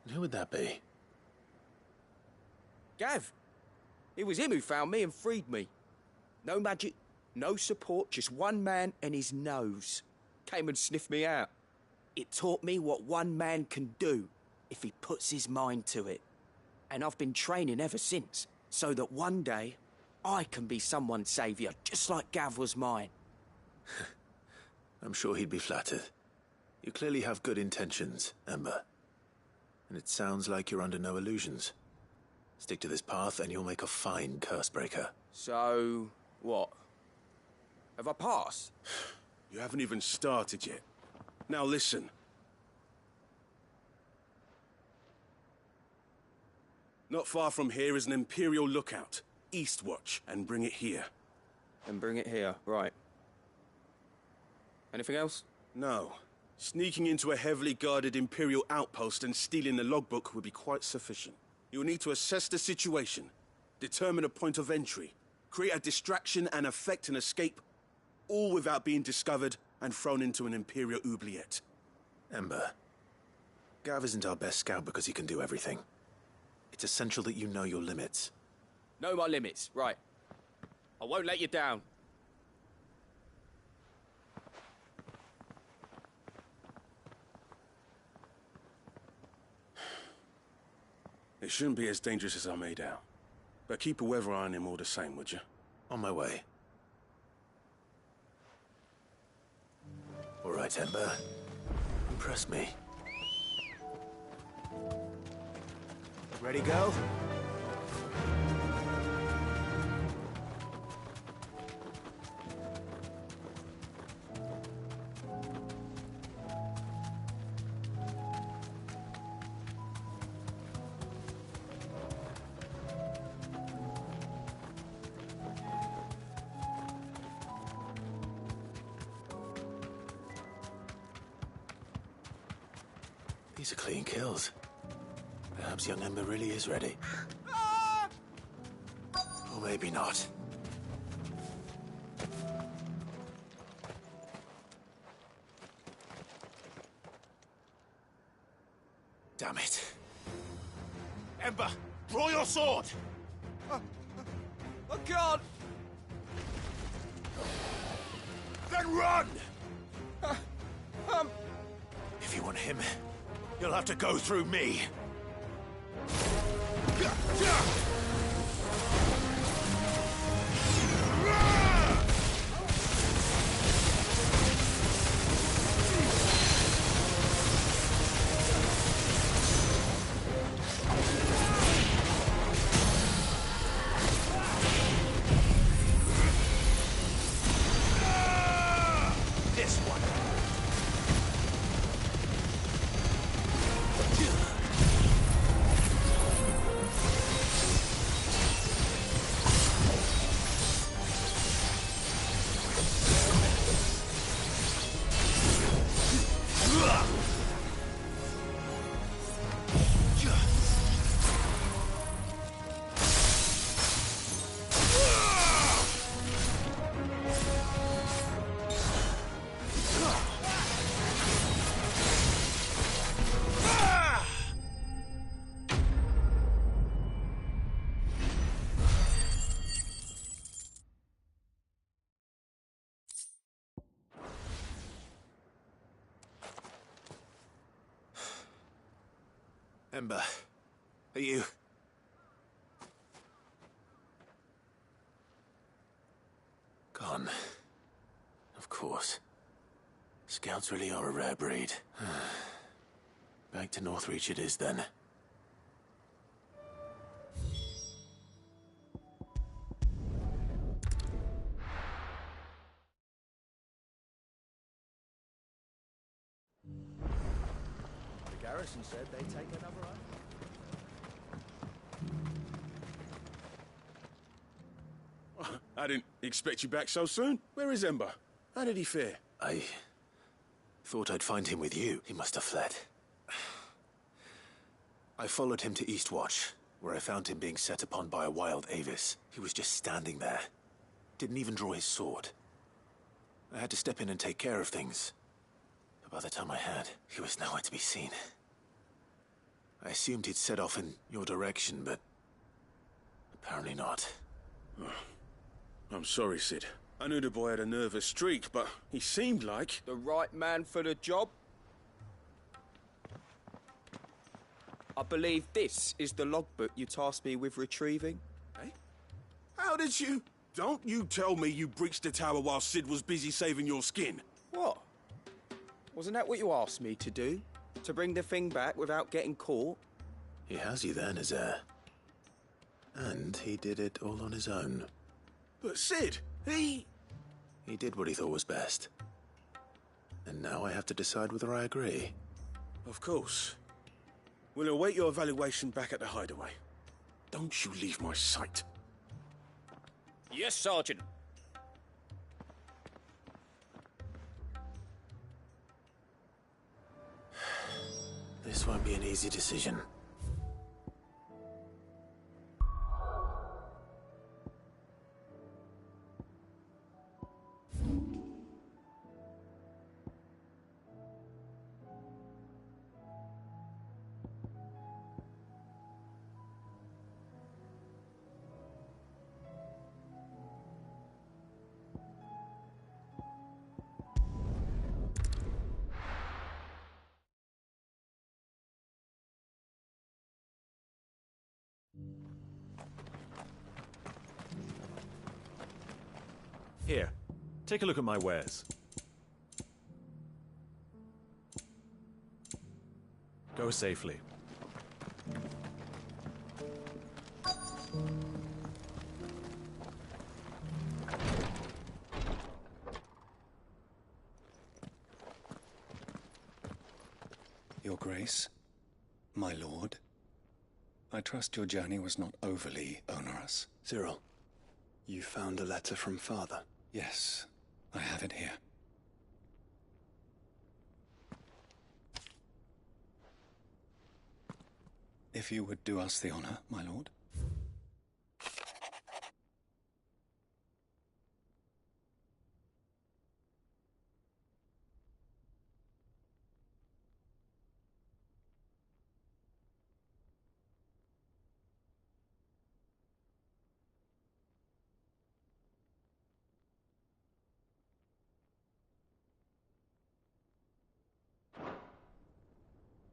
And who would that be? Gav. It was him who found me and freed me. No magic, no support, just one man and his nose. Came and sniffed me out. It taught me what one man can do if he puts his mind to it. And I've been training ever since, so that one day I can be someone's saviour, just like Gav was mine. I'm sure he'd be flattered. You clearly have good intentions, Ember. And it sounds like you're under no illusions. Stick to this path and you'll make a fine curse breaker. So, what? Have I passed? You haven't even started yet. Now listen. Not far from here is an Imperial lookout. Eastwatch, and bring it here. And bring it here, right. Anything else? No. Sneaking into a heavily guarded Imperial outpost and stealing the logbook would be quite sufficient. You'll need to assess the situation. determine a point of entry, create a distraction and effect an escape, all without being discovered and thrown into an Imperial oubliette. Ember, Gav isn't our best scout because he can do everything. It's essential that you know your limits. Know my limits, right. I won't let you down. It shouldn't be as dangerous as I made out. But keep a weather eye on him all the same, would you? On my way. All right, Ember. Impress me. Ready, girl? These are clean kills. Perhaps young Ember really is ready. Or maybe not. Damn it. Ember, draw your sword! I can't! Then run! If you want him, You'll have to go through me. This one. Ember, are you... Gone. Of course. Scouts really are a rare breed. Back to Northreach it is then. The garrison said they'd take another oath. I didn't expect you back so soon. Where is Ember? How did he fare? I thought I'd find him with you. He must have fled. I followed him to Eastwatch, where I found him being set upon by a wild Avis. He was just standing there. Didn't even draw his sword. I had to step in and take care of things. But by the time I had, he was nowhere to be seen. I assumed he'd set off in your direction, but apparently not. I'm sorry, Sid. I knew the boy had a nervous streak, but he seemed like... The right man for the job? I believe this is the logbook you tasked me with retrieving. Eh? How did you... Don't you tell me you breached the tower while Sid was busy saving your skin. What? Wasn't that what you asked me to do? To bring the thing back without getting caught? He has you then, as heir. And he did it all on his own. But Sid, he did what he thought was best. And now I have to decide whether I agree. Of course. We'll await your evaluation back at the hideaway. Don't you leave my sight. Yes, Sergeant. This won't be an easy decision. Here, take a look at my wares. Go safely. Your Grace, my lord, I trust your journey was not overly onerous. Cyril, you found a letter from Father? Yes, I have it here. If you would do us the honor, my lord.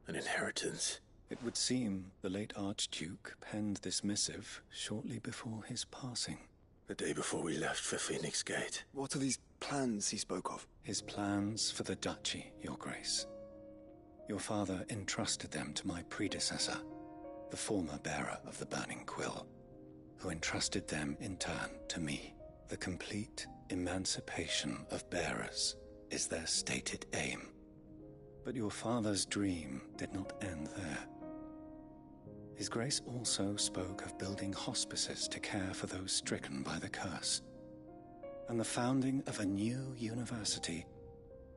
An inheritance. It would seem the late Archduke penned this missive shortly before his passing. The day before we left for Phoenix Gate. What are these plans he spoke of? His plans for the duchy, Your Grace. Your father entrusted them to my predecessor, the former bearer of the Burning Quill, who entrusted them in turn to me. The complete emancipation of bearers is their stated aim. But your father's dream did not end there. His Grace also spoke of building hospices to care for those stricken by the curse, and the founding of a new university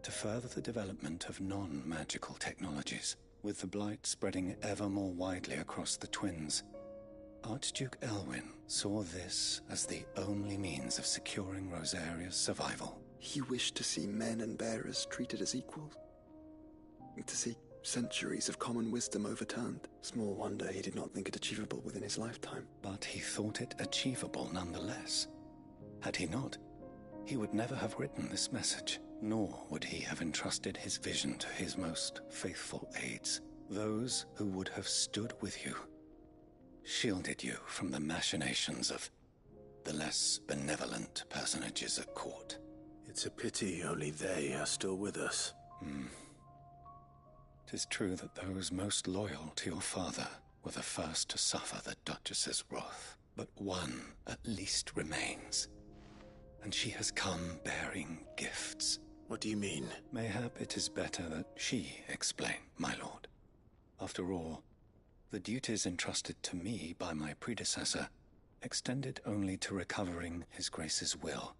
to further the development of non-magical technologies. With the blight spreading ever more widely across the twins, Archduke Elwyn saw this as the only means of securing Rosaria's survival. He wished to see men and bearers treated as equals. To see centuries of common wisdom overturned. Small wonder he did not think it achievable within his lifetime. But he thought it achievable nonetheless. Had he not, he would never have written this message, nor would he have entrusted his vision to his most faithful aides, those who would have stood with you, shielded you from the machinations of the less benevolent personages at court. It's a pity only they are still with us. 'Tis true that those most loyal to your father were the first to suffer the Duchess's wrath. But one at least remains, and she has come bearing gifts. What do you mean? Mayhap it is better that she explain, my lord. After all, the duties entrusted to me by my predecessor extended only to recovering His Grace's will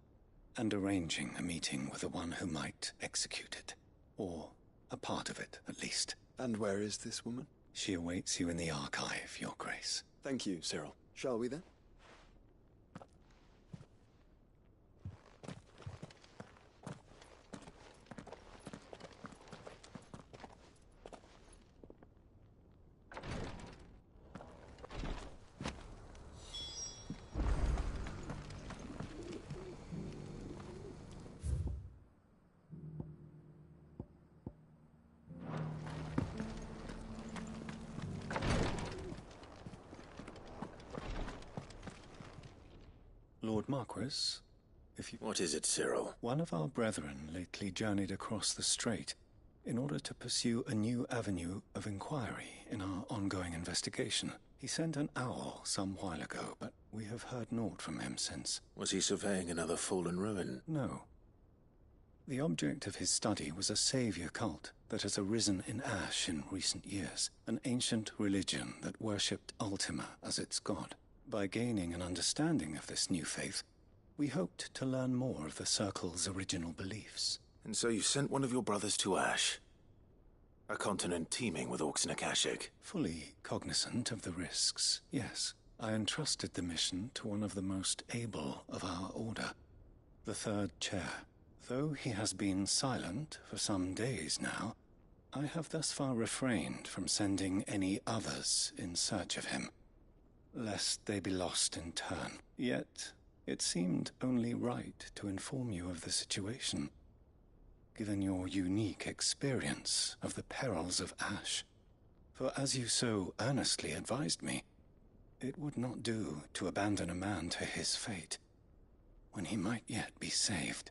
and arranging a meeting with the one who might execute it, or a part of it, at least. And where is this woman? She awaits you in the archive, Your Grace. Thank you, Cyril. Shall we then? Lord Marquis, if you... What is it, Cyril? One of our brethren lately journeyed across the strait in order to pursue a new avenue of inquiry in our ongoing investigation. He sent an owl some while ago, but we have heard naught from him since. Was he surveying another fallen ruin? No. The object of his study was a savior cult that has arisen in Ash in recent years, an ancient religion that worshipped Ultima as its god. By gaining an understanding of this new faith, we hoped to learn more of the Circle's original beliefs. And so you sent one of your brothers to Ash? A continent teeming with orcs and Akashic? Fully cognizant of the risks, yes. I entrusted the mission to one of the most able of our order, the third chair. Though he has been silent for some days now, I have thus far refrained from sending any others in search of him, lest they be lost in turn. Yet, it seemed only right to inform you of the situation, given your unique experience of the perils of Ash. For as you so earnestly advised me, it would not do to abandon a man to his fate. when he might yet be saved.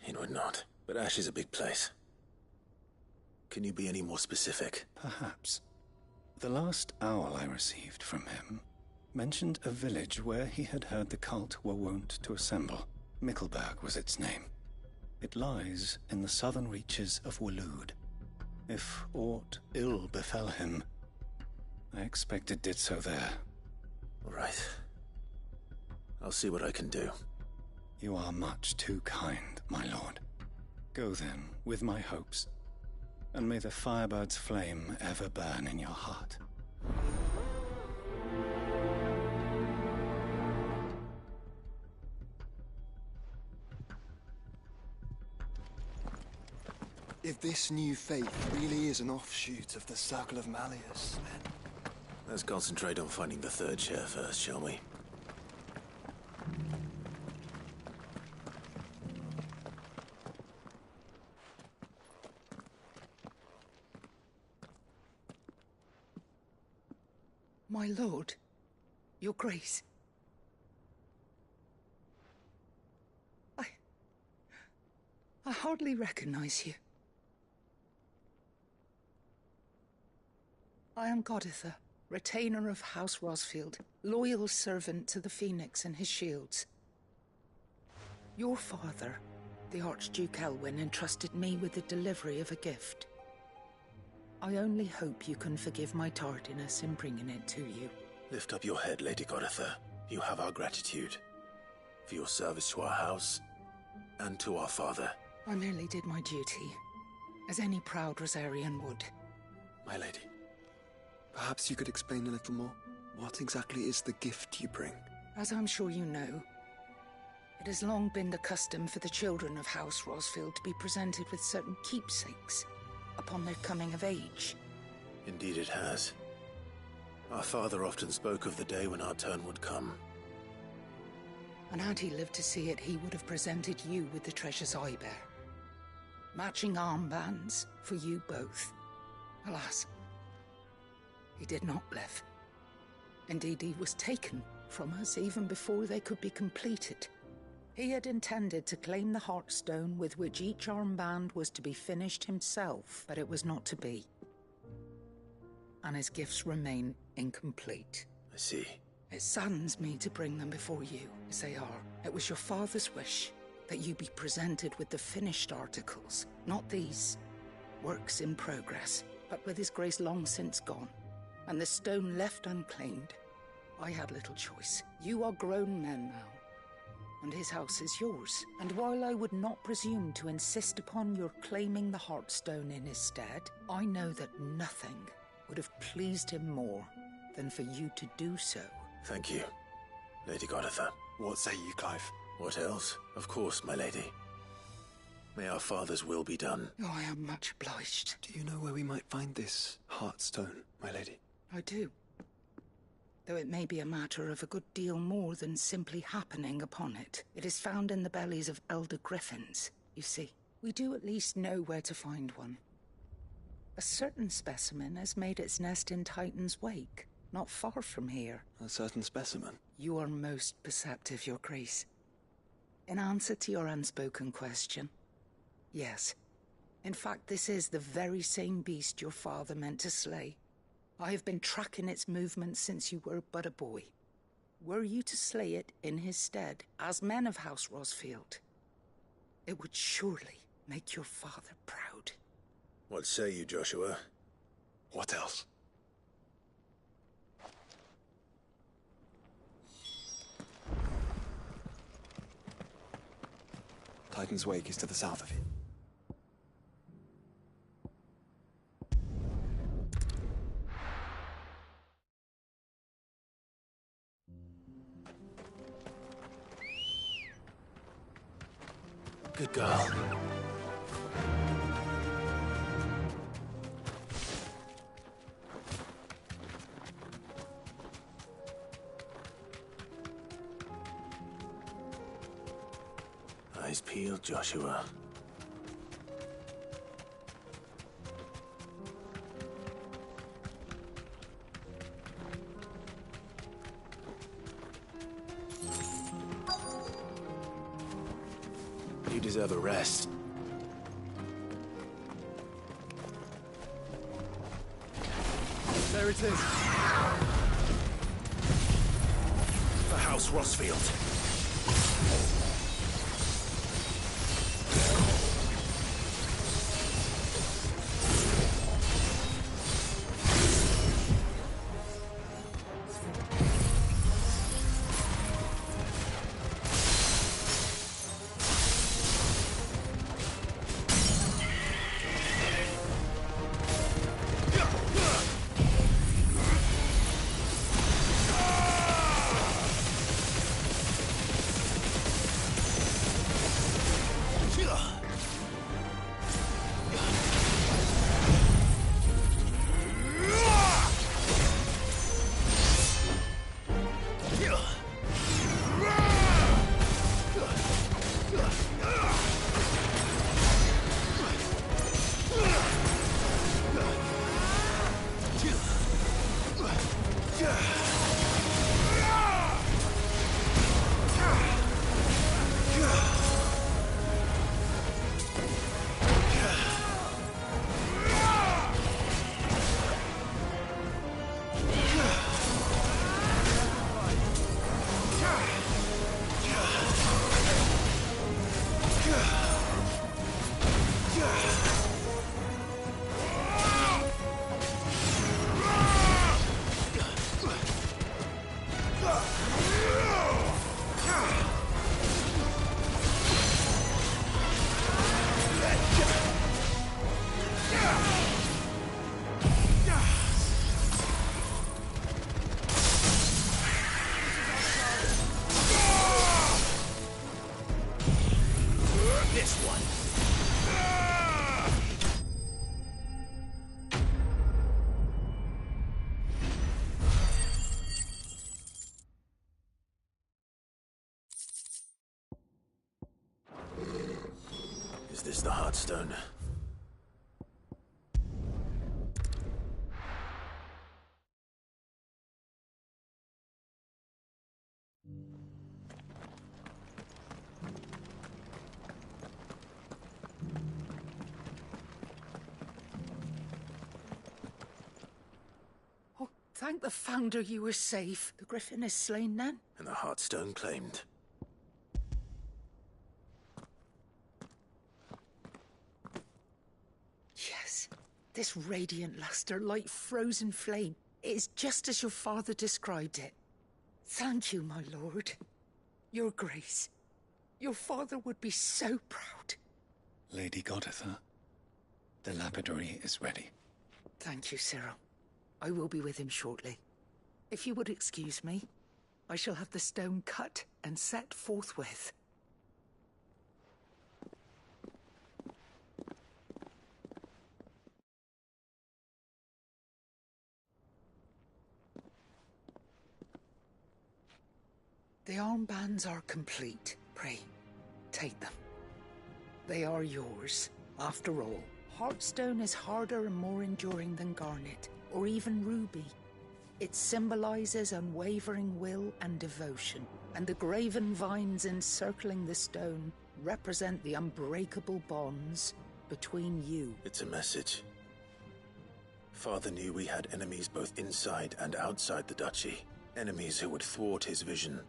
It would not. But Ash is a big place. Can you be any more specific? Perhaps. The last owl I received from him mentioned a village where he had heard the cult were wont to assemble. Mickleburg was its name. It lies in the southern reaches of Waloed. If aught ill befell him, I expect it did so there. All right. I'll see what I can do. You are much too kind, my lord. Go then, with my hopes, and may the Firebird's flame ever burn in your heart. If this new faith really is an offshoot of the Circle of Malleus, then... Let's concentrate on finding the third chair first, shall we? My lord, your grace. I hardly recognize you. I am Goditha, retainer of House Rosfield, loyal servant to the Phoenix and his shields. Your father, the Archduke Elwyn, entrusted me with the delivery of a gift. I only hope you can forgive my tardiness in bringing it to you. Lift up your head, Lady Goditha. You have our gratitude for your service to our house and to our father. I merely did my duty, as any proud Rosarian would. My lady, perhaps you could explain a little more? What exactly is the gift you bring? As I'm sure you know, it has long been the custom for the children of House Rosfield to be presented with certain keepsakes upon their coming of age. Indeed it has. Our father often spoke of the day when our turn would come. And had he lived to see it, he would have presented you with the treasures I bear. Matching armbands for you both. Alas, he did not live. Indeed, he was taken from us even before they could be completed. He had intended to claim the Heartstone with which each armband was to be finished himself, but it was not to be. And his gifts remain incomplete. I see. It saddens me to bring them before you, as they are. It was your father's wish that you be presented with the finished articles, not these works in progress, but with his grace long since gone, and the stone left unclaimed. I had little choice. You are grown men now, and his house is yours. And while I would not presume to insist upon your claiming the Heartstone in his stead, I know that nothing would have pleased him more than for you to do so. Thank you, Lady Goditha. What say you, Clive? What else? Of course, my lady. May our father's will be done. Oh, I am much obliged. Do you know where we might find this Heartstone, my lady? I do. Though it may be a matter of a good deal more than simply happening upon it. It is found in the bellies of elder griffins, you see. We do at least know where to find one. A certain specimen has made its nest in Titan's Wake, not far from here. A certain specimen? You are most perceptive, Your Grace. In answer to your unspoken question, yes. In fact, this is the very same beast your father meant to slay. I have been tracking its movements since you were but a boy. Were you to slay it in his stead, as men of House Rosfield, it would surely make your father proud. What say you, Joshua? What else? Titan's Wake is to the south of it. Good girl. Eyes peeled, Joshua. You deserve a rest. There it is. The House Rossfield. Is this the Heartstone? Oh, thank the Founder you were safe. The Griffin is slain, then? And the Heartstone claimed. Yes. This radiant luster, like frozen flame, it is just as your father described it. Thank you, my lord. Your Grace. Your father would be so proud. Lady Goditha, the lapidary is ready. Thank you, Cyril. I will be with him shortly. If you would excuse me, I shall have the stone cut and set forthwith. The armbands are complete. Pray, take them. They are yours. After all, Heartstone is harder and more enduring than garnet, or even ruby. It symbolizes unwavering will and devotion, and the graven vines encircling the stone represent the unbreakable bonds between you. It's a message. Father knew we had enemies both inside and outside the duchy. Enemies who would thwart his vision.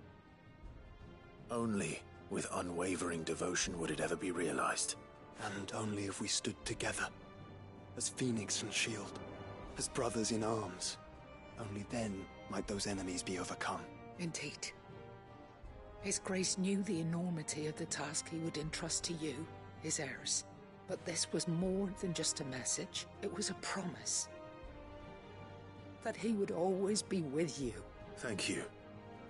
Only with unwavering devotion would it ever be realized. And only if we stood together, as Phoenix and Shield, as brothers in arms. Only then might those enemies be overcome. Indeed. His Grace knew the enormity of the task he would entrust to you, his heirs. But this was more than just a message. It was a promise. That he would always be with you. Thank you,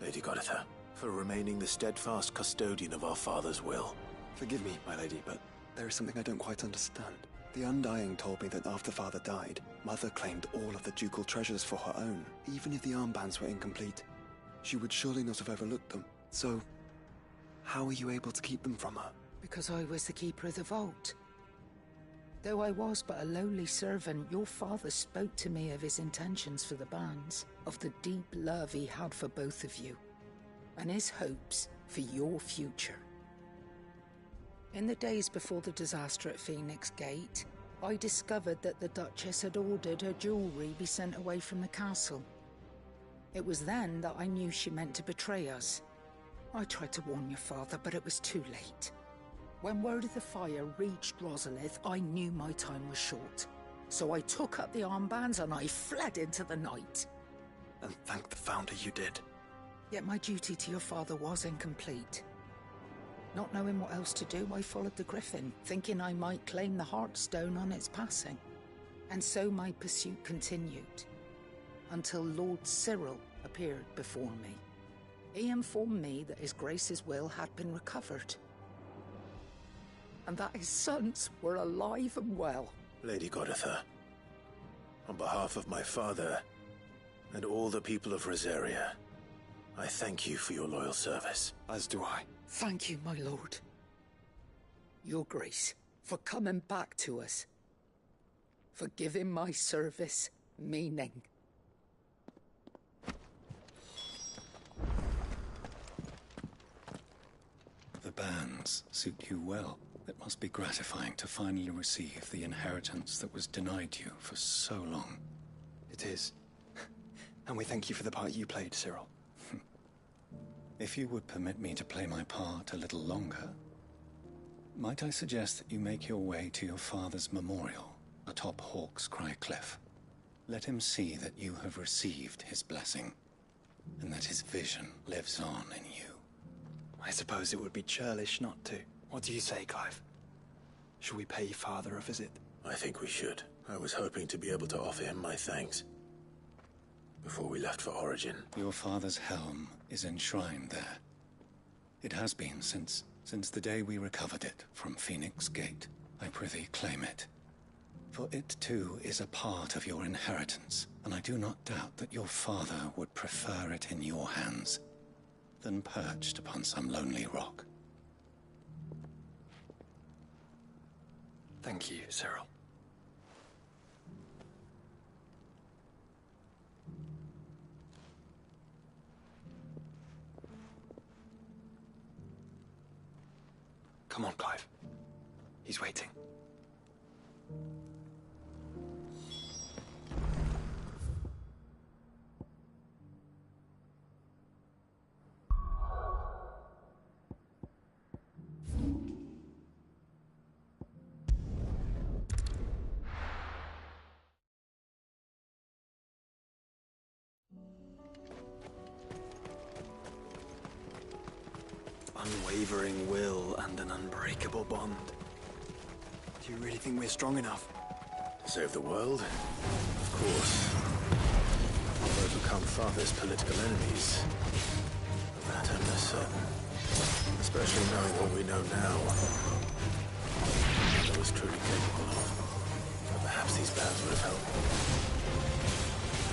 Lady Goditha, for remaining the steadfast custodian of our father's will. Forgive me, my lady, but there is something I don't quite understand. The Undying told me that after Father died, Mother claimed all of the ducal treasures for her own. Even if the armbands were incomplete, she would surely not have overlooked them. So, how were you able to keep them from her? Because I was the keeper of the vault. Though I was but a lowly servant, your father spoke to me of his intentions for the bands, of the deep love he had for both of you, and his hopes for your future. In the days before the disaster at Phoenix Gate, I discovered that the Duchess had ordered her jewellery be sent away from the castle. It was then that I knew she meant to betray us. I tried to warn your father, but it was too late. When word of the fire reached Rosalith, I knew my time was short. So I took up the armbands and I fled into the night. And thank the Founder you did. Yet my duty to your father was incomplete. Not knowing what else to do, I followed the Griffin, thinking I might claim the Heartstone on its passing. And so my pursuit continued, until Lord Cyril appeared before me. He informed me that His Grace's will had been recovered, and that his sons were alive and well. Lady Goditha, on behalf of my father and all the people of Rosaria, I thank you for your loyal service. As do I. Thank you, my lord. Your Grace, for coming back to us. For giving my service meaning. The bands suit you well. It must be gratifying to finally receive the inheritance that was denied you for so long. It is. And we thank you for the part you played, Cyril. If you would permit me to play my part a little longer, might I suggest that you make your way to your father's memorial atop Hawk's Cry Cliff? Let him see that you have received his blessing, and that his vision lives on in you. I suppose it would be churlish not to. What do you say, Clive? Should we pay Father a visit? I think we should. I was hoping to be able to offer him my thanks before we left for Origin. Your father's helm is enshrined there. It has been since the day we recovered it from Phoenix Gate. I prithee claim it. For it too is a part of your inheritance, and I do not doubt that your father would prefer it in your hands than perched upon some lonely rock. Thank you, Cyril. Come on, Clive. He's waiting. Unwavering will and an unbreakable bond. Do you really think we're strong enough? To save the world? Of course. To overcome Father's political enemies. Of that I'm less certain. Especially knowing what we know now. Father was truly capable of. But perhaps these bands would have helped.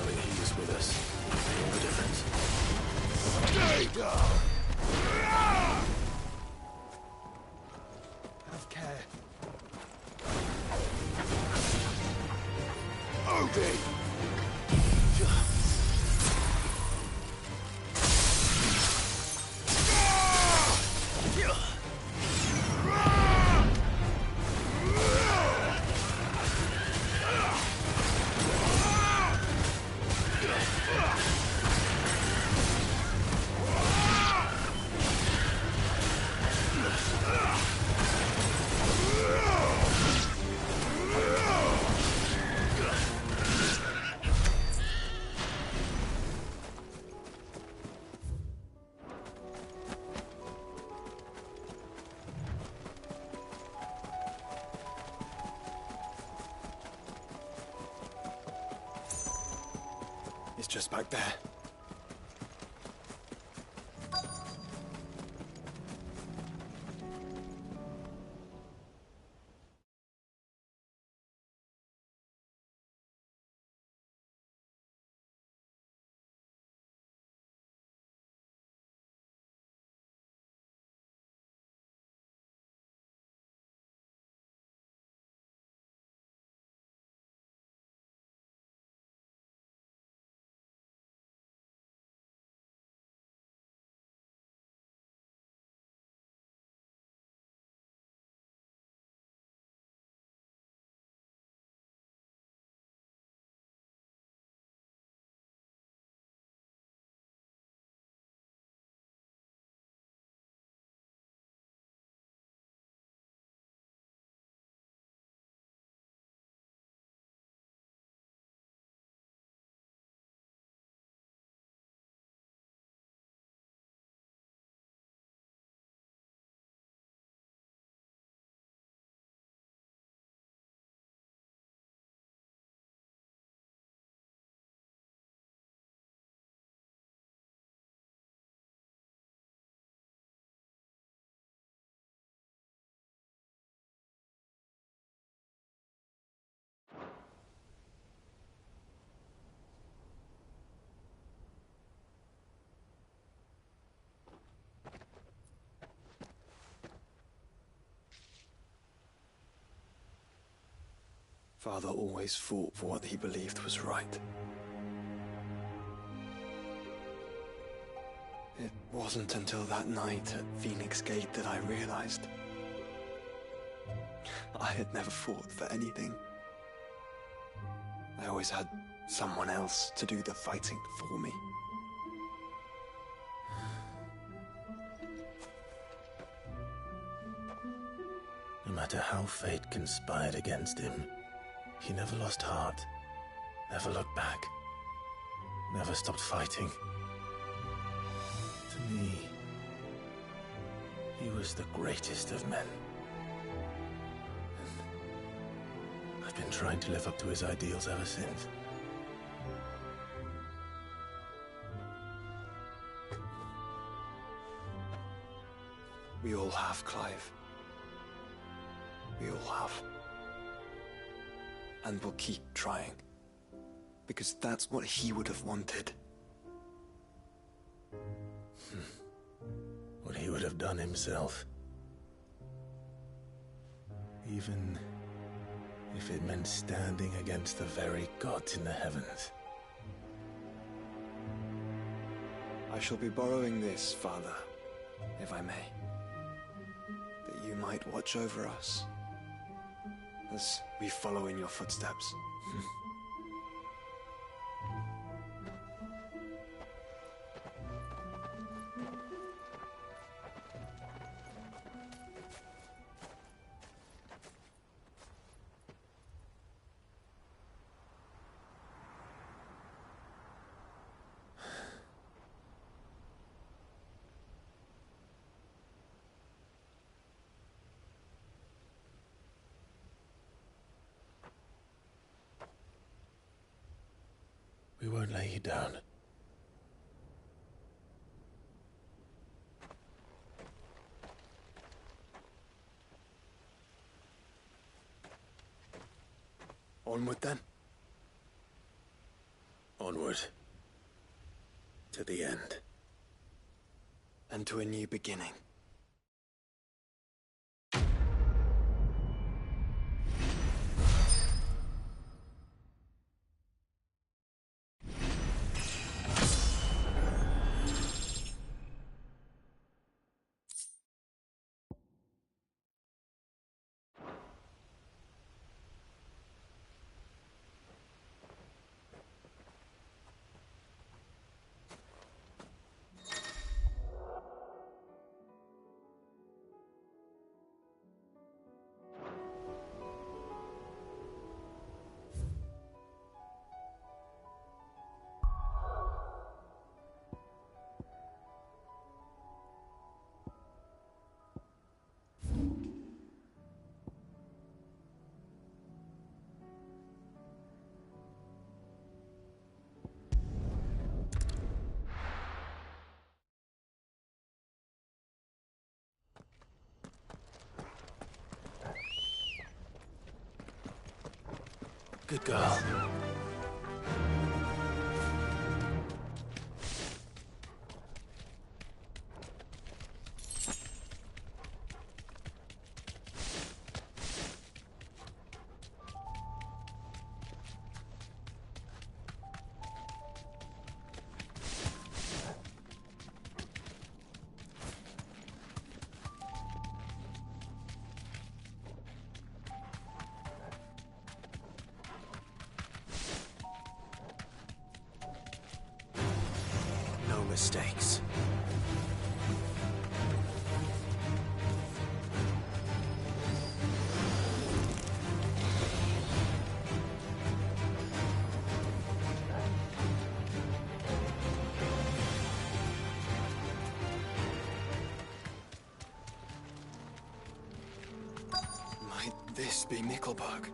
Knowing he was with us made all the difference. Stay down! Have care. Odin! It's just back there. Father always fought for what he believed was right. It wasn't until that night at Phoenix Gate that I realized I had never fought for anything. I always had someone else to do the fighting for me. No matter how fate conspired against him, he never lost heart, never looked back, never stopped fighting. To me, he was the greatest of men. And I've been trying to live up to his ideals ever since. We all have, Clive. We all have. And we'll keep trying. Because that's what he would have wanted. What he would have done himself. Even if it meant standing against the very gods in the heavens. I shall be borrowing this, Father, if I may. That you might watch over us as we follow in your footsteps. We won't lay you down. Onward then. Onward. To the end. And to a new beginning. Good girl. Mistakes. Might this be Mickelberg?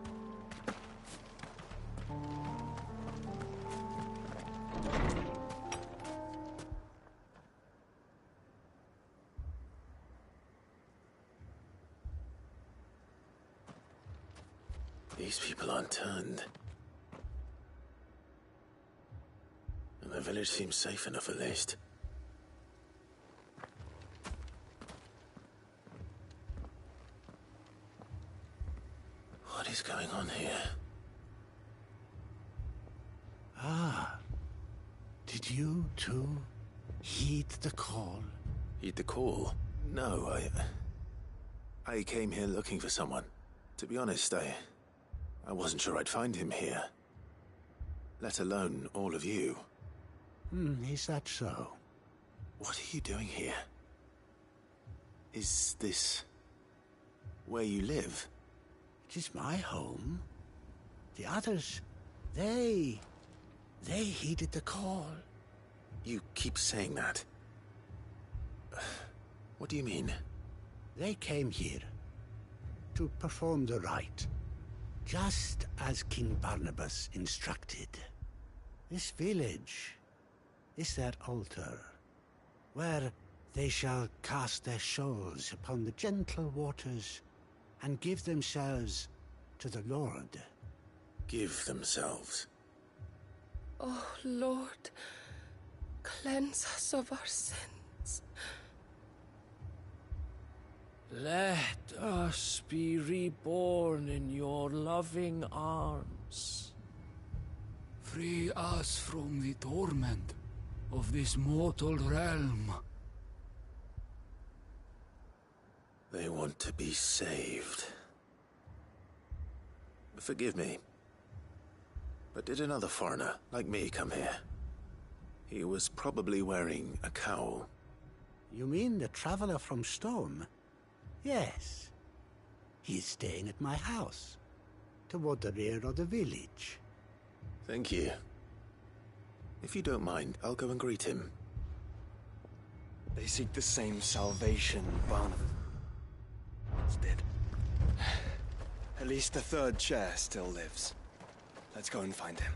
These people aren't turned. And the village seems safe enough at least. What is going on here? Ah. Did you, too, heed the call? Heed the call? No, I came here looking for someone. To be honest, I wasn't sure I'd find him here. Let alone all of you. Is that so? What are you doing here? Is this where you live? It is my home. The others, they heeded the call. You keep saying that. What do you mean? They came here to perform the rite, just as King Barnabas instructed. This village is their altar, where they shall cast their souls upon the gentle waters and give themselves to the Lord. Give themselves? Oh, Lord, cleanse us of our sins. Let us be reborn in your loving arms. Free us from the torment of this mortal realm. They want to be saved. Forgive me, but did another foreigner like me come here? He was probably wearing a cowl. You mean the traveler from Storm? Yes. He is staying at my house, toward the rear of the village. Thank you. If you don't mind, I'll go and greet him. They seek the same salvation Barnabas did. At least the third chair still lives. Let's go and find him.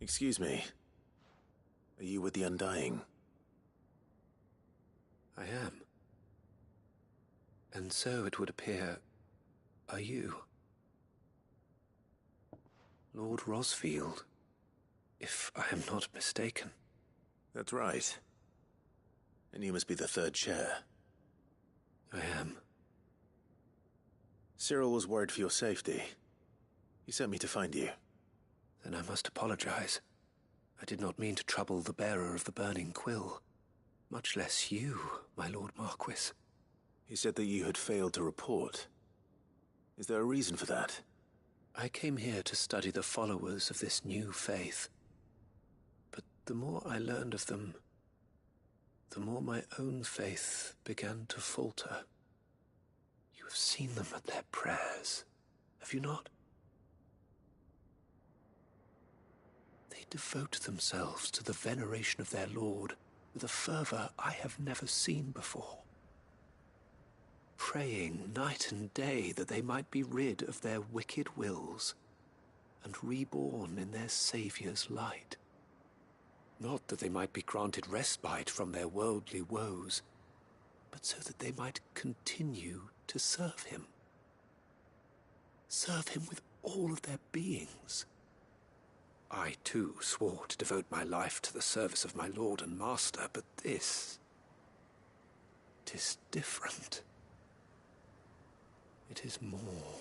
Excuse me. Are you with the Undying? I am. And so it would appear, are you? Lord Rosfield, if I am not mistaken. That's right. And you must be the third chair. I am. Cyril was worried for your safety. He sent me to find you. Then I must apologize. I did not mean to trouble the bearer of the burning quill. Much less you, my Lord Marquis. He said that you had failed to report. Is there a reason for that? I came here to study the followers of this new faith. But the more I learned of them, the more my own faith began to falter. You have seen them at their prayers, have you not? They devote themselves to the veneration of their Lord with a fervor I have never seen before. Praying night and day that they might be rid of their wicked wills, and reborn in their Saviour's light. Not that they might be granted respite from their worldly woes, but so that they might continue to serve him. Serve him with all of their beings. I, too, swore to devote my life to the service of my Lord and Master, but this... 'tis different. It is more.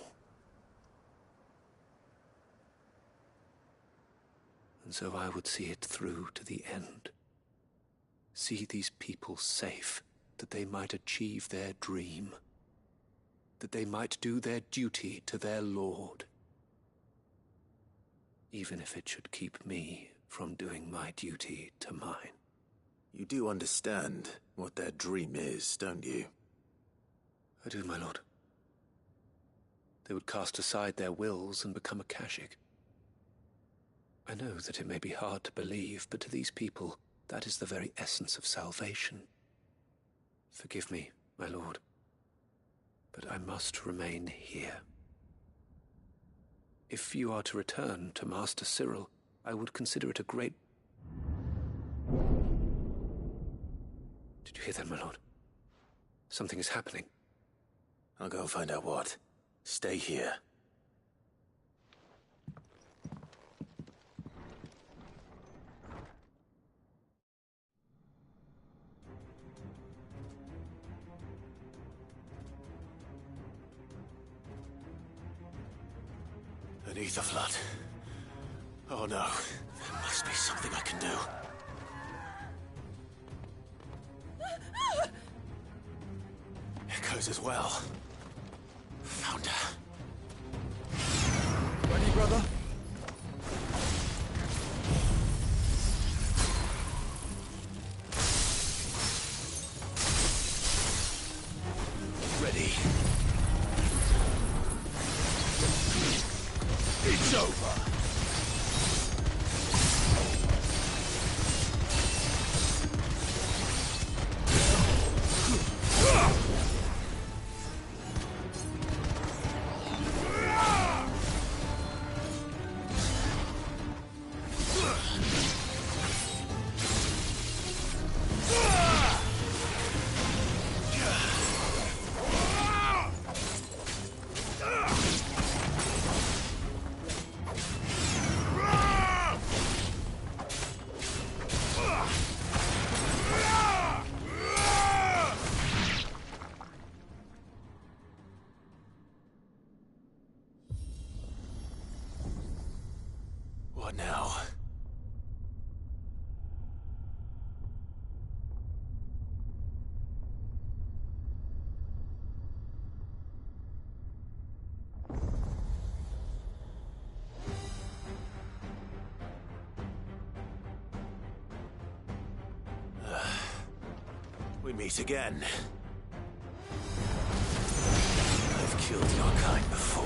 And so I would see it through to the end. See these people safe, that they might achieve their dream. That they might do their duty to their Lord. Even if it should keep me from doing my duty to mine. You do understand what their dream is, don't you? I do, my lord. They would cast aside their wills and become a Kashik. I know that it may be hard to believe, but to these people, that is the very essence of salvation. Forgive me, my lord, but I must remain here. If you are to return to Master Cyril, I would consider it a great... Did you hear that, my lord? Something is happening. I'll go and find out what. Stay here. An ether flood. Oh no, there must be something I can do. Echoes as well. Found her. Ready, brother? Ready. It's over. What now? We meet again. I've killed your kind before.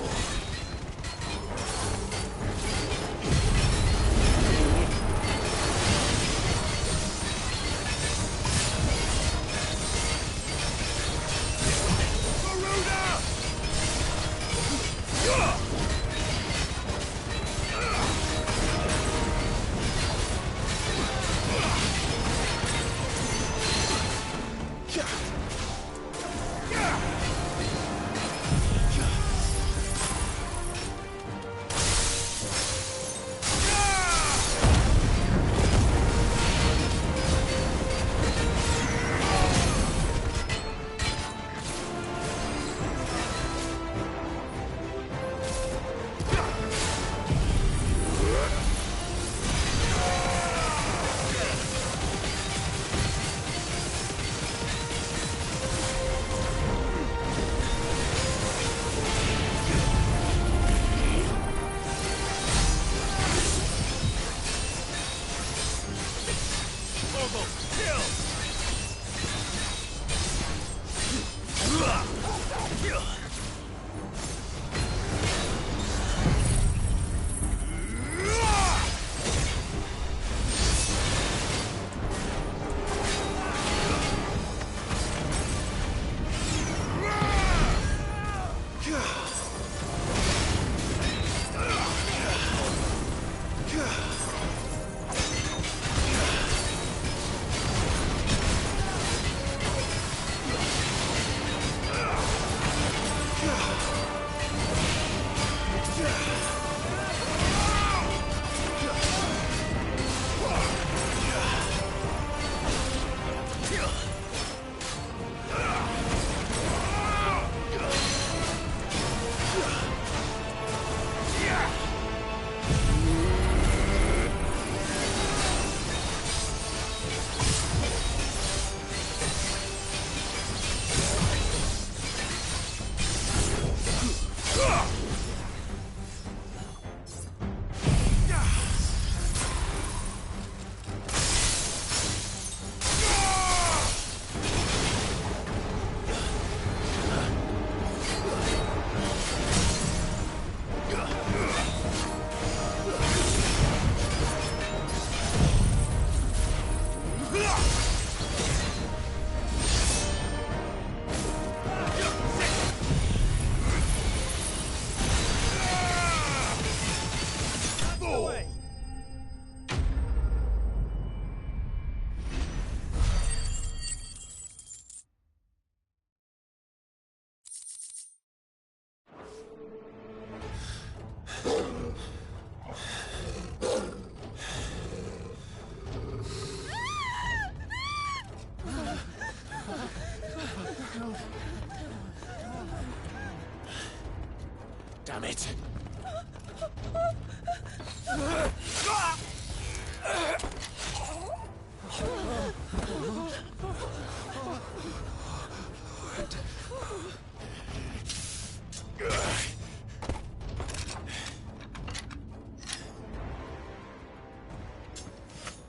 Damn it!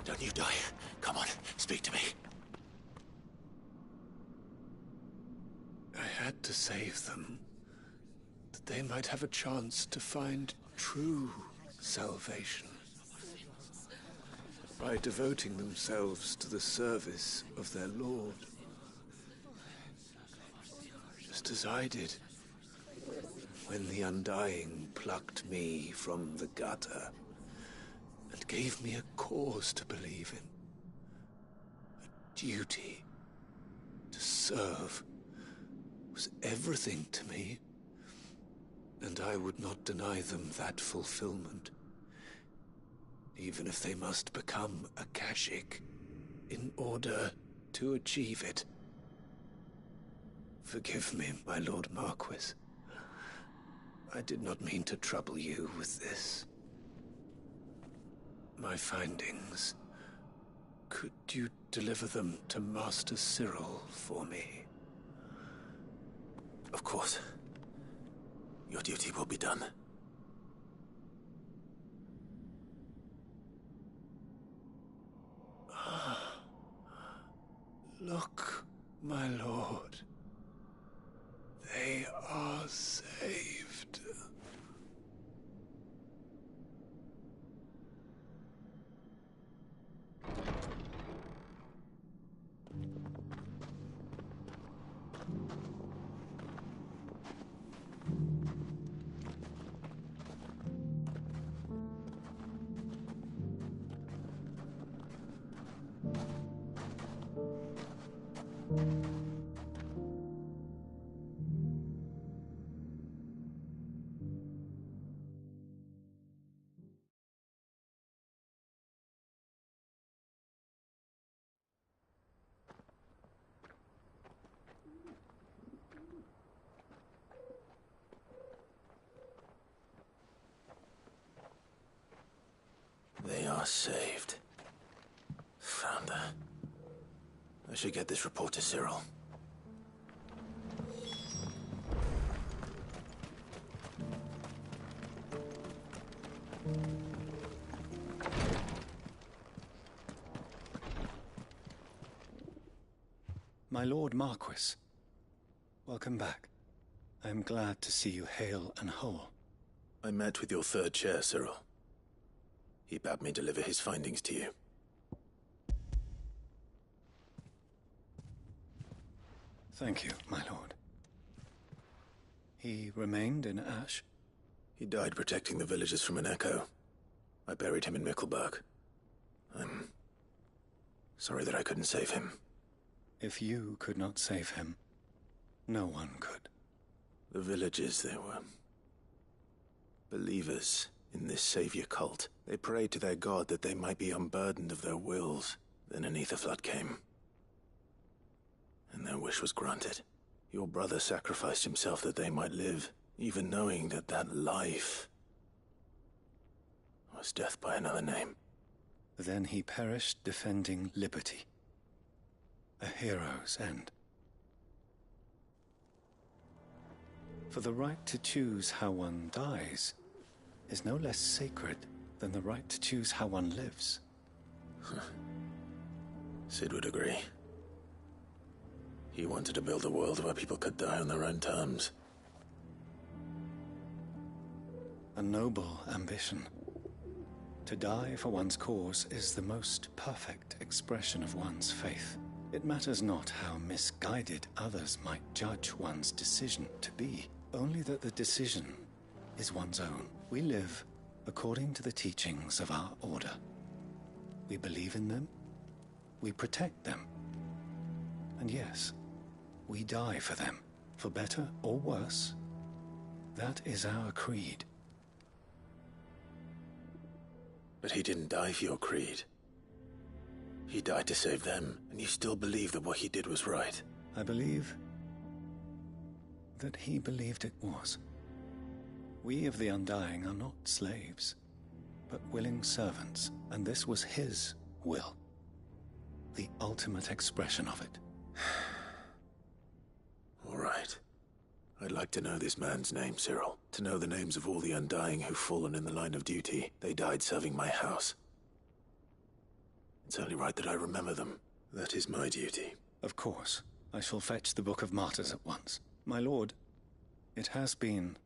Don't you die. Come on, speak to me. I had to save them, that they might have a chance to find true salvation by devoting themselves to the service of their Lord, just as I did when the Undying plucked me from the gutter and gave me a cause to believe in, a duty to serve was everything to me, and I would not deny them that fulfillment, even if they must become a Kashik in order to achieve it. Forgive me, my Lord Marquis. I did not mean to trouble you with this. My findings. Could you deliver them to Master Cyril for me? Of course. Your duty will be done. Look, my lord. They are saved. They are saved. Found her. I should get this report to Cyril. My Lord Marquis, welcome back. I am glad to see you hale and whole. I met with your third chair, Cyril. He bade me deliver his findings to you. Thank you, my lord. He remained in Ash? He died protecting the villagers from an echo. I buried him in Mickelberg. I'm sorry that I couldn't save him. If you could not save him, no one could. The villagers, they were believers in this savior cult. They prayed to their god that they might be unburdened of their wills. Then an ether flood came, and their wish was granted. Your brother sacrificed himself that they might live, even knowing that that life was death by another name. Then he perished defending liberty. A hero's end. For the right to choose how one dies is no less sacred than the right to choose how one lives. Sid would agree. He wanted to build a world where people could die on their own terms. A noble ambition. To die for one's cause is the most perfect expression of one's faith. It matters not how misguided others might judge one's decision to be, only that the decision is one's own. We live according to the teachings of our order. We believe in them, we protect them, and yes, we die for them, for better or worse. That is our creed. But he didn't die for your creed. He died to save them, and you still believe that what he did was right. I believe that he believed it was. We of the Undying are not slaves, but willing servants, and this was his will. The ultimate expression of it. All right. I'd like to know this man's name, Cyril. To know the names of all the Undying who've fallen in the line of duty. They died serving my house. It's only right that I remember them. That is my duty. Of course. I shall fetch the Book of Martyrs at once. My lord, it has been,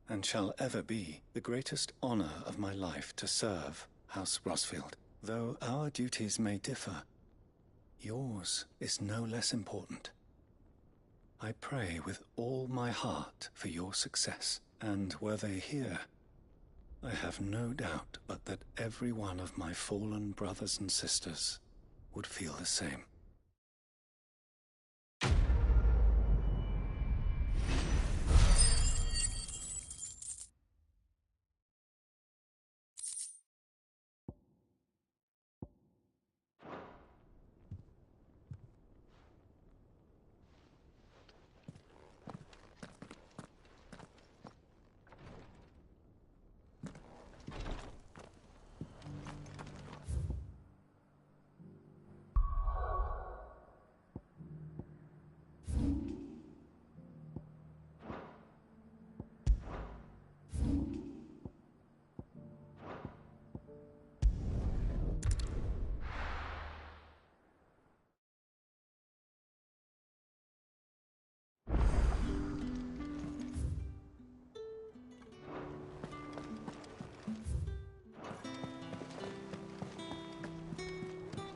and shall ever be, the greatest honor of my life to serve House Rosfield. Though our duties may differ, yours is no less important. I pray with all my heart for your success, and were they here, I have no doubt but that every one of my fallen brothers and sisters would feel the same.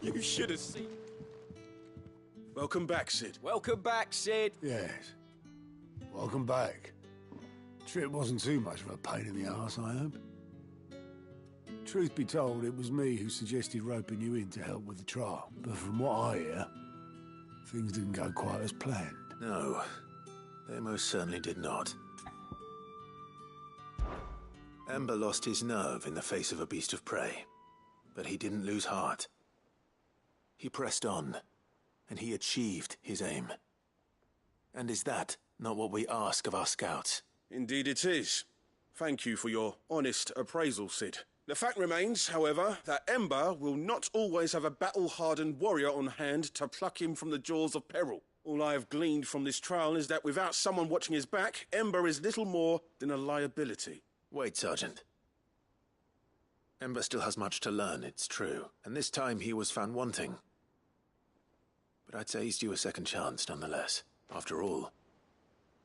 You should have seen. Welcome back, Sid. Welcome back, Sid. Yes. Welcome back. Trip wasn't too much of a pain in the arse, I hope. Truth be told, it was me who suggested roping you in to help with the trial. But from what I hear, things didn't go quite as planned. No, they most certainly did not. Ember lost his nerve in the face of a beast of prey, but he didn't lose heart. He pressed on, and he achieved his aim. And is that not what we ask of our scouts? Indeed it is. Thank you for your honest appraisal, Sid. The fact remains, however, that Ember will not always have a battle-hardened warrior on hand to pluck him from the jaws of peril. All I have gleaned from this trial is that without someone watching his back, Ember is little more than a liability. Wait, Sergeant. Ember still has much to learn, it's true. And this time he was found wanting. But I'd say he's due a second chance, nonetheless. After all,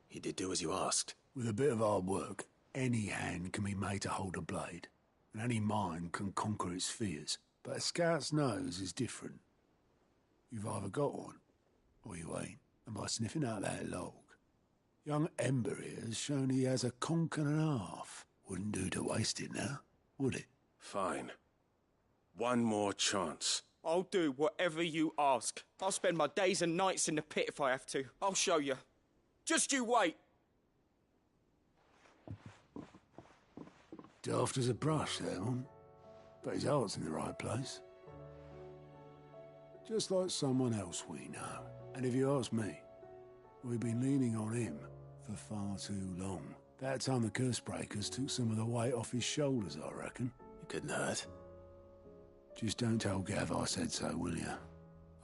he did do as you asked. With a bit of hard work, any hand can be made to hold a blade, and any mind can conquer its fears. But a scout's nose is different. You've either got one, or you ain't. And by sniffing out that log, young Ember here has shown he has a conch and a half. Wouldn't do to waste it now, would it? Fine. One more chance. I'll do whatever you ask. I'll spend my days and nights in the pit if I have to. I'll show you. Just you wait. Daft as a brush, that one. But his heart's in the right place. Just like someone else we know. And if you ask me, we've been leaning on him for far too long. That time the Cursebreakers took some of the weight off his shoulders, I reckon. It couldn't hurt. Just don't tell Gav I said so, will you?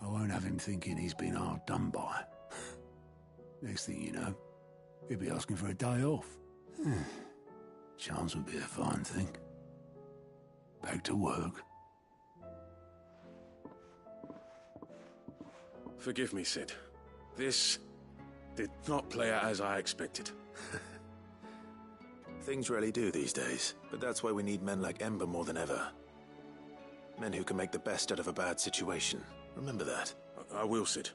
I won't have him thinking he's been hard done by. Next thing you know, he'll be asking for a day off. Chance would be a fine thing. Back to work. Forgive me, Sid. This did not play out as I expected. Things really do these days, but that's why we need men like Ember more than ever. Men who can make the best out of a bad situation. Remember that. I will, Sid.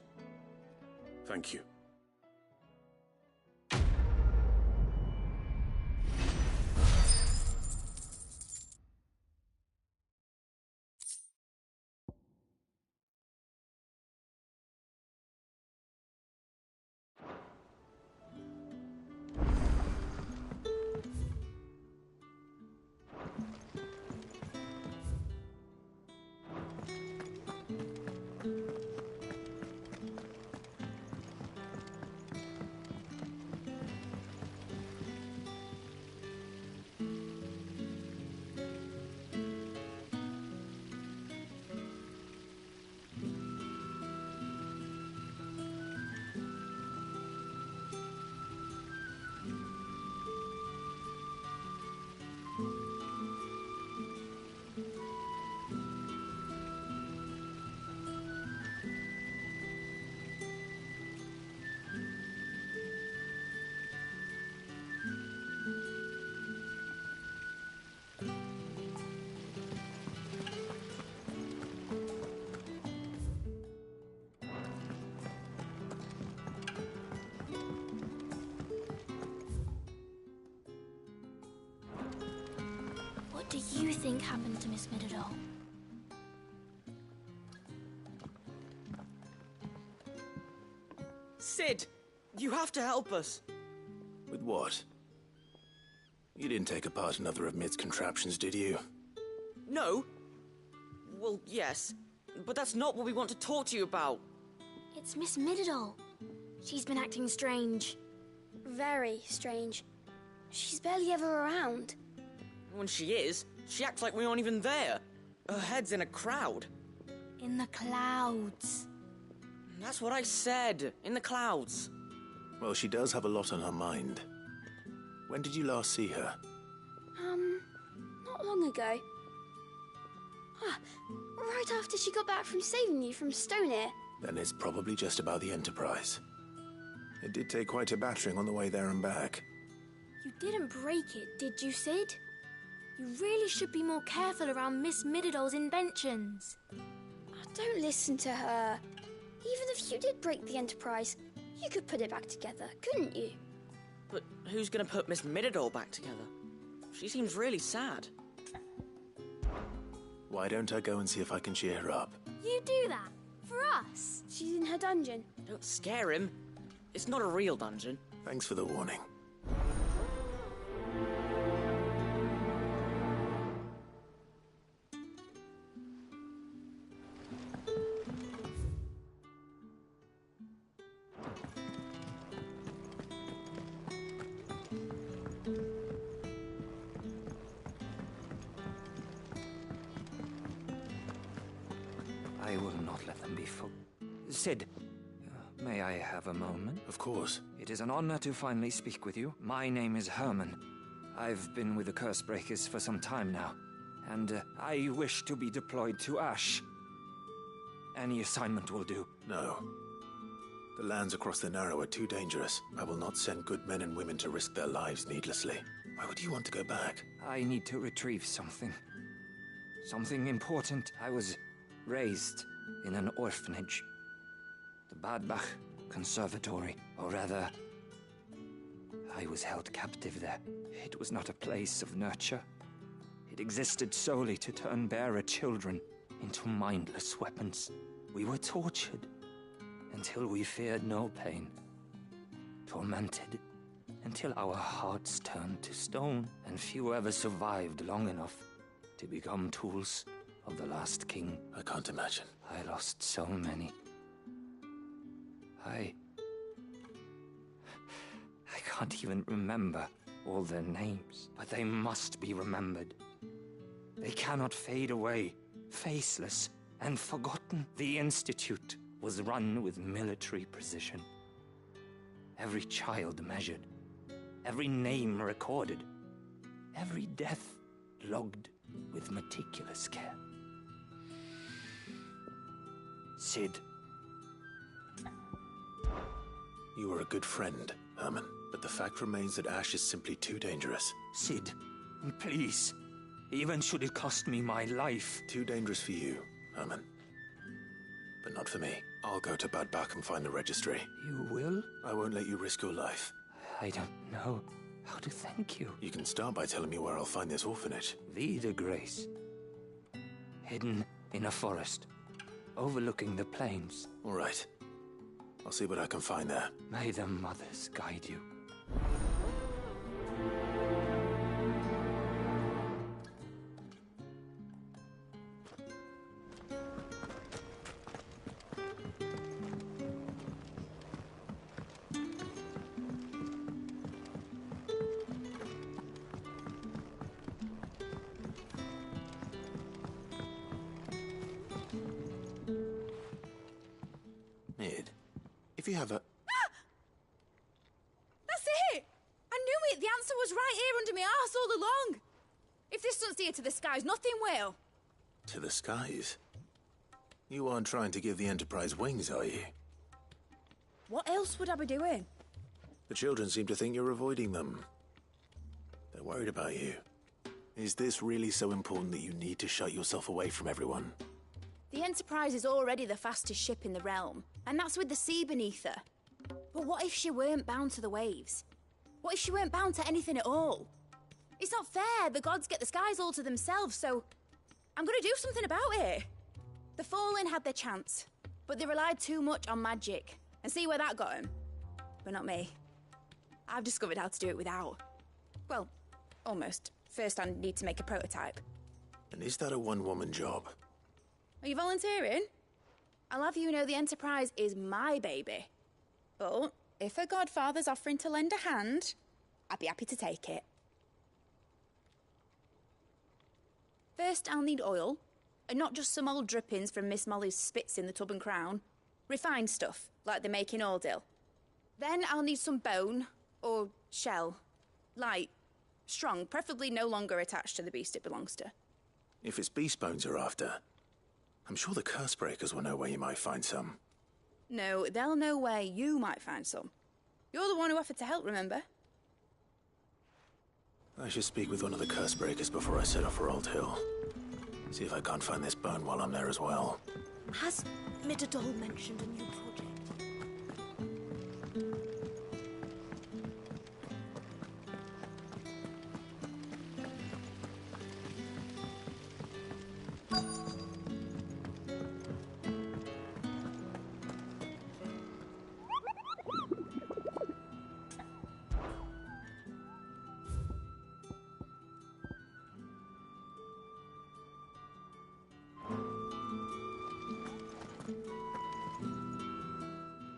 Thank you. do you think happened to Miss Middledore? Sid, you have to help us. With what? You didn't take apart another of Mid's contraptions, did you? No. Well, yes. But that's not what we want to talk to you about. It's Miss Middledore. She's been acting strange. Very strange. She's barely ever around. When she is, she acts like we aren't even there. Her head's in a crowd. In the clouds. That's what I said. In the clouds. Well, she does have a lot on her mind. When did you last see her? Not long ago. Right after she got back from saving you from Stonehenge. Then it's probably just about the Enterprise. It did take quite a battering on the way there and back. You didn't break it, did you, Sid? You really should be more careful around Miss Middledore's inventions. Don't listen to her. Even if you did break the Enterprise, you could put it back together, couldn't you? But who's gonna put Miss Middledore back together? She seems really sad. Why don't I go and see if I can cheer her up? You do that? For us? She's in her dungeon. Don't scare him. It's not a real dungeon. Thanks for the warning. I will not let them be fooled. Sid, may I have a moment? Of course. It is an honor to finally speak with you. My name is Herman. I've been with the Cursebreakers for some time now, and I wish to be deployed to Ash. Any assignment will do. No. The lands across the Narrow are too dangerous. I will not send good men and women to risk their lives needlessly. Why would you want to go back? I need to retrieve something. Something important. I was raised in an orphanage. The Badbach Conservatory, or rather, I was held captive there. It was not a place of nurture. It existed solely to turn bearer children into mindless weapons. We were tortured until we feared no pain. Tormented until our hearts turned to stone, and few ever survived long enough to become tools of the last king. I can't imagine. I lost so many. I can't even remember all their names, but they must be remembered. They cannot fade away, faceless and forgotten. The Institute was run with military precision. Every child measured, every name recorded, every death logged with meticulous care. Sid. You were a good friend, Herman, but the fact remains that Ash is simply too dangerous. Sid, please. Even should it cost me my life. Too dangerous for you, Herman. But not for me. I'll go to Badbach and find the registry. You will? I won't let you risk your life. I don't know how to thank you. You can start by telling me where I'll find this orphanage. Vida Grace. Hidden in a forest, overlooking the plains. All right. I'll see what I can find there. May the mothers guide you. If you have a... That's it! I knew it! The answer was right here under my arse all along! If this doesn't steer to the skies, nothing will! To the skies? You aren't trying to give the Enterprise wings, are you? What else would I be doing? The children seem to think you're avoiding them. They're worried about you. Is this really so important that you need to shut yourself away from everyone? The Enterprise is already the fastest ship in the realm, and that's with the sea beneath her. But what if she weren't bound to the waves? What if she weren't bound to anything at all? It's not fair. The gods get the skies all to themselves, so I'm gonna do something about it. The Fallen had their chance, but they relied too much on magic. And see where that got them? But not me. I've discovered how to do it without. Well, almost. First I need to make a prototype. And is that a one-woman job? Are you volunteering? I'll have you know the Enterprise is my baby. But if a godfather's offering to lend a hand, I'd be happy to take it. First, I'll need oil, and not just some old drippings from Miss Molly's spits in the Tub and Crown. Refined stuff, like they make in Ordil. Then I'll need some bone, or shell. Light, strong, preferably no longer attached to the beast it belongs to. If it's beast bones you're after, I'm sure the curse breakers will know where you might find some. No, they'll know where you might find some. You're the one who offered to help, remember? I should speak with one of the curse breakers before I set off for Old Hill. See if I can't find this bone while I'm there as well. Has Midadol mentioned a new project?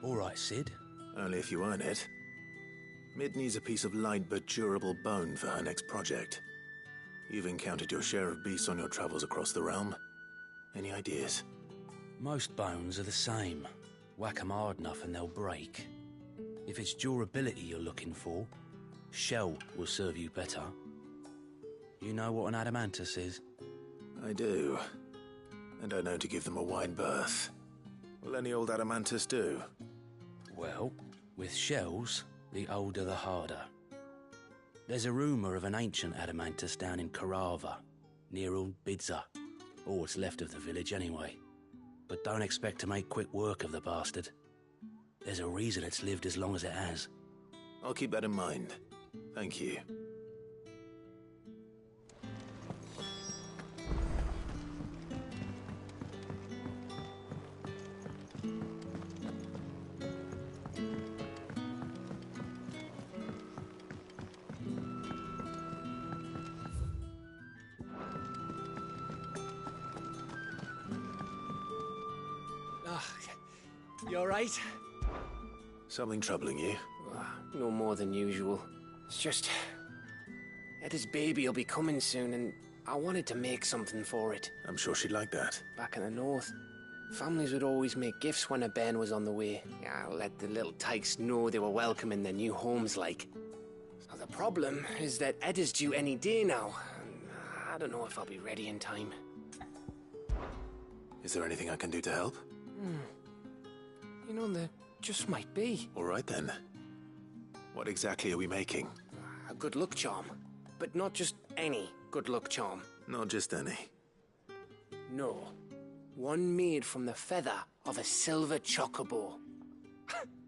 All right, Sid. Only if you earn it. Mid needs a piece of light but durable bone for her next project. You've encountered your share of beasts on your travels across the realm. Any ideas? Most bones are the same. Whack 'em hard enough and they'll break. If it's durability you're looking for, shell will serve you better. You know what an adamantus is? I do. And I know to give them a wide berth. Will any old adamantus do? Well, with shells, the older the harder. There's a rumour of an ancient adamantus down in Karava, near Old Bidza. Or what's left of the village anyway. But don't expect to make quick work of the bastard. There's a reason it's lived as long as it has. I'll keep that in mind. Thank you. You alright? Something troubling you? No more than usual. It's just... Eda's baby will be coming soon, and I wanted to make something for it. I'm sure she'd like that. Back in the north, families would always make gifts when a bairn was on the way. I'll let the little tykes know they were welcome in their new homes, like. So the problem is that Eda's due any day now, and I don't know if I'll be ready in time. Is there anything I can do to help? You know, there just might be. All right, then. What exactly are we making? A good luck charm. But not just any good luck charm. Not just any. No. One made from the feather of a silver chocobo.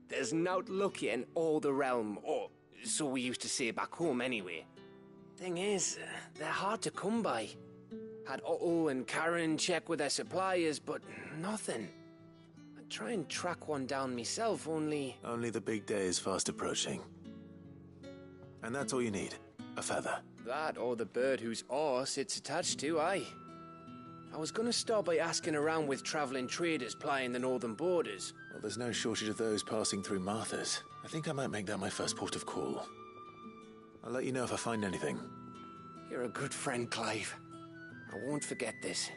There's naught luckier in all the realm, or so we used to say back home anyway. Thing is, they're hard to come by. Had Otto and Karen check with their suppliers, but nothing. I'd try and track one down myself, only... Only the big day is fast approaching. And that's all you need. A feather. That or the bird whose oar sits attached to, aye. I was gonna start by asking around with travelling traders plying the northern borders. Well, there's no shortage of those passing through Martha's. I think I might make that my first port of call. I'll let you know if I find anything. You're a good friend, Clive. I won't forget this.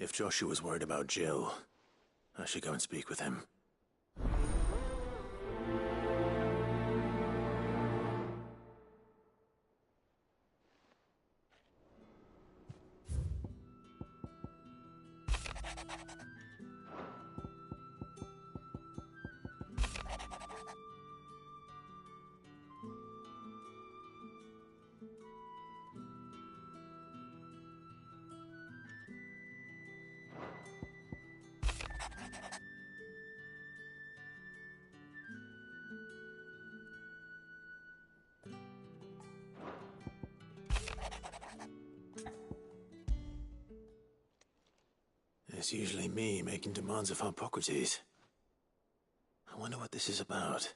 If Joshua's worried about Jill, I should go and speak with him. It's usually me making demands of Hippocrates. I wonder what this is about.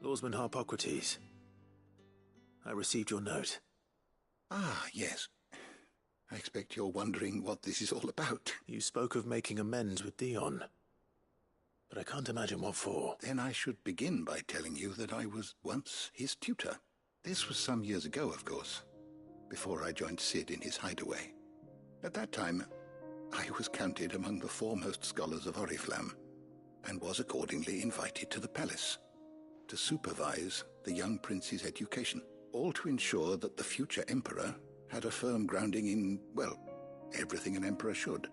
Lawsman Hippocrates, I received your note. Ah, yes. I expect you're wondering what this is all about. You spoke of making amends with Dion, but I can't imagine what for. Then I should begin by telling you that I was once his tutor. This was some years ago, of course, before I joined Sid in his hideaway. At that time, I was counted among the foremost scholars of Oriflamme, and was accordingly invited to the palace to supervise the young prince's education, all to ensure that the future emperor had a firm grounding in, well, everything an emperor should.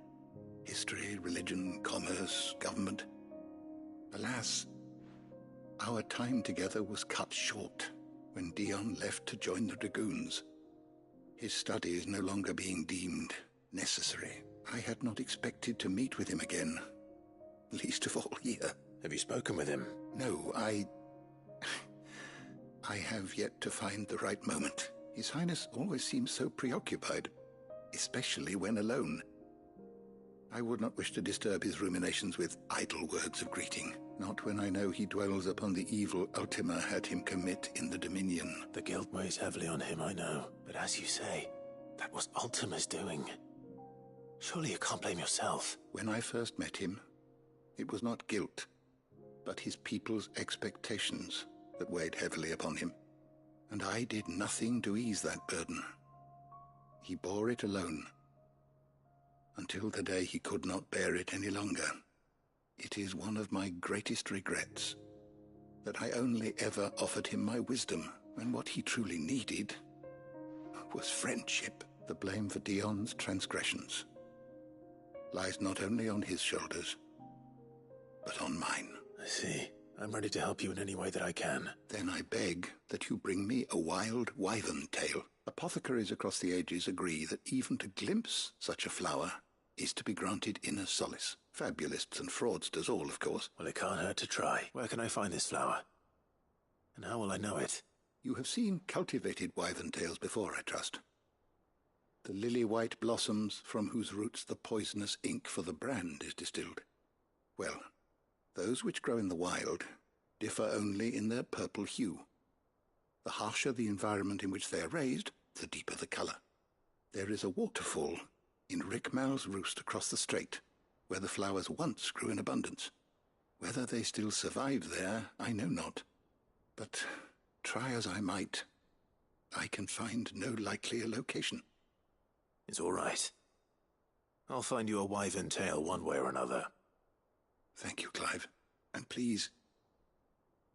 History, religion, commerce, government. Alas, our time together was cut short when Dion left to join the Dragoons. His studies no longer being deemed necessary. I had not expected to meet with him again, least of all here. Have you spoken with him? No, I have yet to find the right moment. His Highness always seems so preoccupied, especially when alone. I would not wish to disturb his ruminations with idle words of greeting, not when I know he dwells upon the evil Ultima had him commit in the Dominion. The guilt weighs heavily on him, I know. But as you say, that was Ultima's doing. Surely you can't blame yourself. When I first met him, it was not guilt, but his people's expectations that weighed heavily upon him. And I did nothing to ease that burden. He bore it alone, until the day he could not bear it any longer. It is one of my greatest regrets that I only ever offered him my wisdom, when what he truly needed was friendship. The blame for Dion's transgressions lies not only on his shoulders, but on mine. I see. I'm ready to help you in any way that I can. Then I beg that you bring me a wild wyvern tail. Apothecaries across the ages agree that even to glimpse such a flower is to be granted inner solace. Fabulists and fraudsters all, of course. Well, it can't hurt to try. Where can I find this flower? And how will I know it? You have seen cultivated wyvern tails before, I trust. The lily-white blossoms from whose roots the poisonous ink for the brand is distilled. Well, those which grow in the wild differ only in their purple hue. The harsher the environment in which they are raised, the deeper the colour. There is a waterfall in Rickmal's Roost across the strait, where the flowers once grew in abundance. Whether they still survive there, I know not. But try as I might, I can find no likelier location. It's all right. I'll find you a wyvern tail one way or another. Thank you, Clive. And please,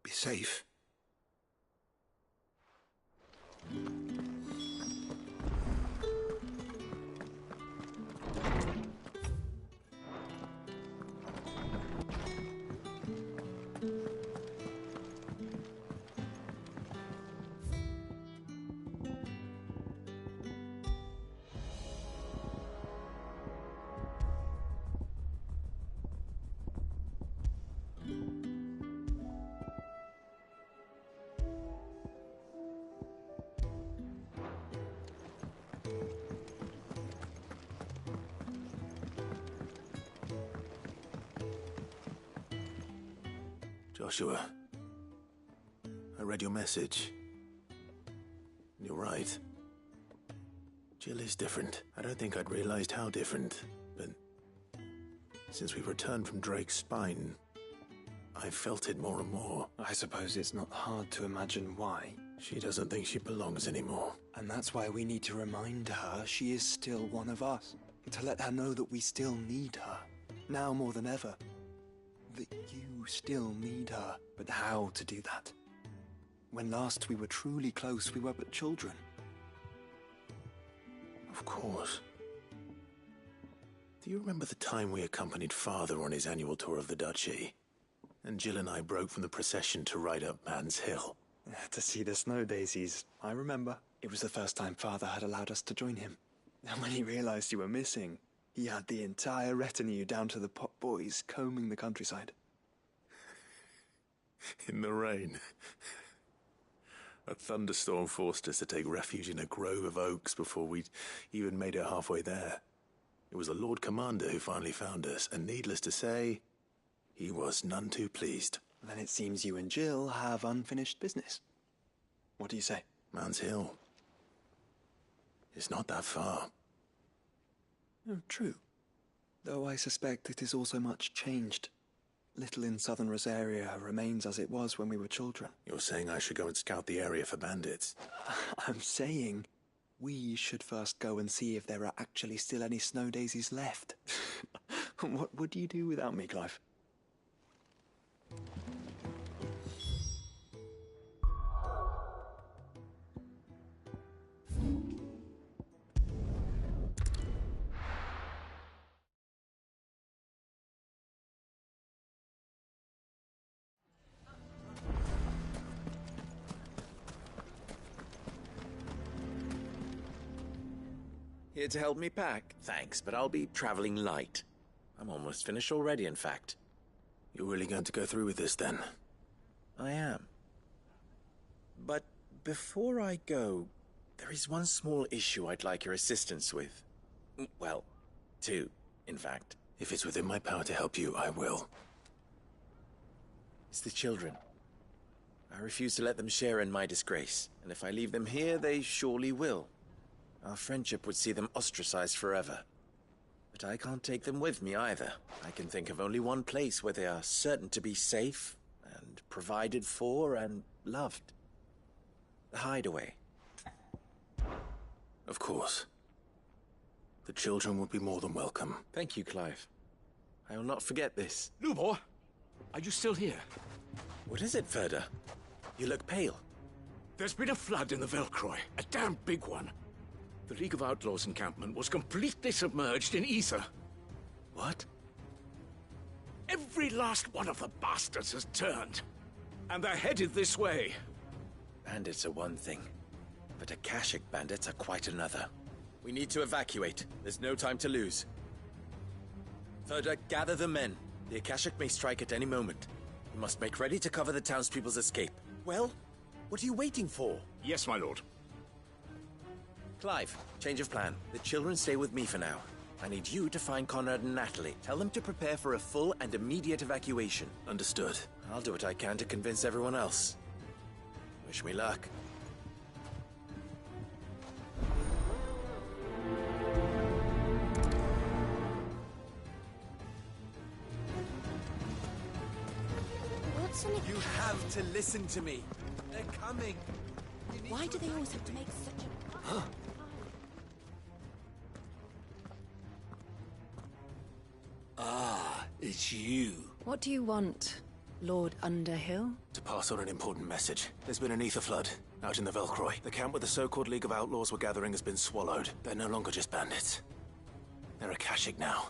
be safe. Joshua, I read your message. You're right. Jill is different. I don't think I'd realized how different, but since we've returned from Drake's spine, I've felt it more and more. I suppose it's not hard to imagine why. She doesn't think she belongs anymore. And that's why we need to remind her she is still one of us. To let her know that we still need her. Now more than ever. That you still need her. But how to do that? When last we were truly close, we were but children. Of course. Do you remember the time we accompanied Father on his annual tour of the Duchy? And Jill and I broke from the procession to ride up Man's Hill. To see the snow daisies, I remember. It was the first time Father had allowed us to join him. And when he realized you were missing, he had the entire retinue down to the pot boys combing the countryside. In the rain. A thunderstorm forced us to take refuge in a grove of oaks before we'd even made it halfway there. It was the Lord Commander who finally found us, and needless to say, he was none too pleased. Then it seems you and Jill have unfinished business. What do you say? Man's Hill. It's not that far. Oh, true. Though I suspect it is also much changed. Little in southern Rosaria remains as it was when we were children. You're saying I should go and scout the area for bandits? I'm saying we should first go and see if there are actually still any snow daisies left. What would you do without me, Clive? Here to help me pack? Thanks, but I'll be traveling light. I'm almost finished already, in fact. You're really going to go through with this, then? I am. But before I go, there is one small issue I'd like your assistance with. Well, two, in fact. If it's within my power to help you, I will. It's the children. I refuse to let them share in my disgrace, and if I leave them here, they surely will. Our friendship would see them ostracized forever. But I can't take them with me either. I can think of only one place where they are certain to be safe, and provided for, and loved. The Hideaway. Of course. The children would be more than welcome. Thank you, Clive. I will not forget this. Lubor, are you still here? What is it, Ferda? You look pale. There's been a flood in the Velcroy, a damn big one. The League of Outlaws encampment was completely submerged in ether. What? Every last one of the bastards has turned. And they're headed this way. Bandits are one thing, but Akashic bandits are quite another. We need to evacuate. There's no time to lose. Ferda, gather the men. The Akashic may strike at any moment. We must make ready to cover the townspeople's escape. Well, what are you waiting for? Yes, my lord. Clive, change of plan. The children stay with me for now. I need you to find Conrad and Natalie. Tell them to prepare for a full and immediate evacuation. Understood. I'll do what I can to convince everyone else. Wish me luck. You have to listen to me. They're coming. Why do they always have to make such a... Ah, it's you. What do you want, Lord Underhill? To pass on an important message. There's been an ether flood out in the Velcroy. The camp where the so-called League of Outlaws were gathering has been swallowed. They're no longer just bandits. They're Akashic now.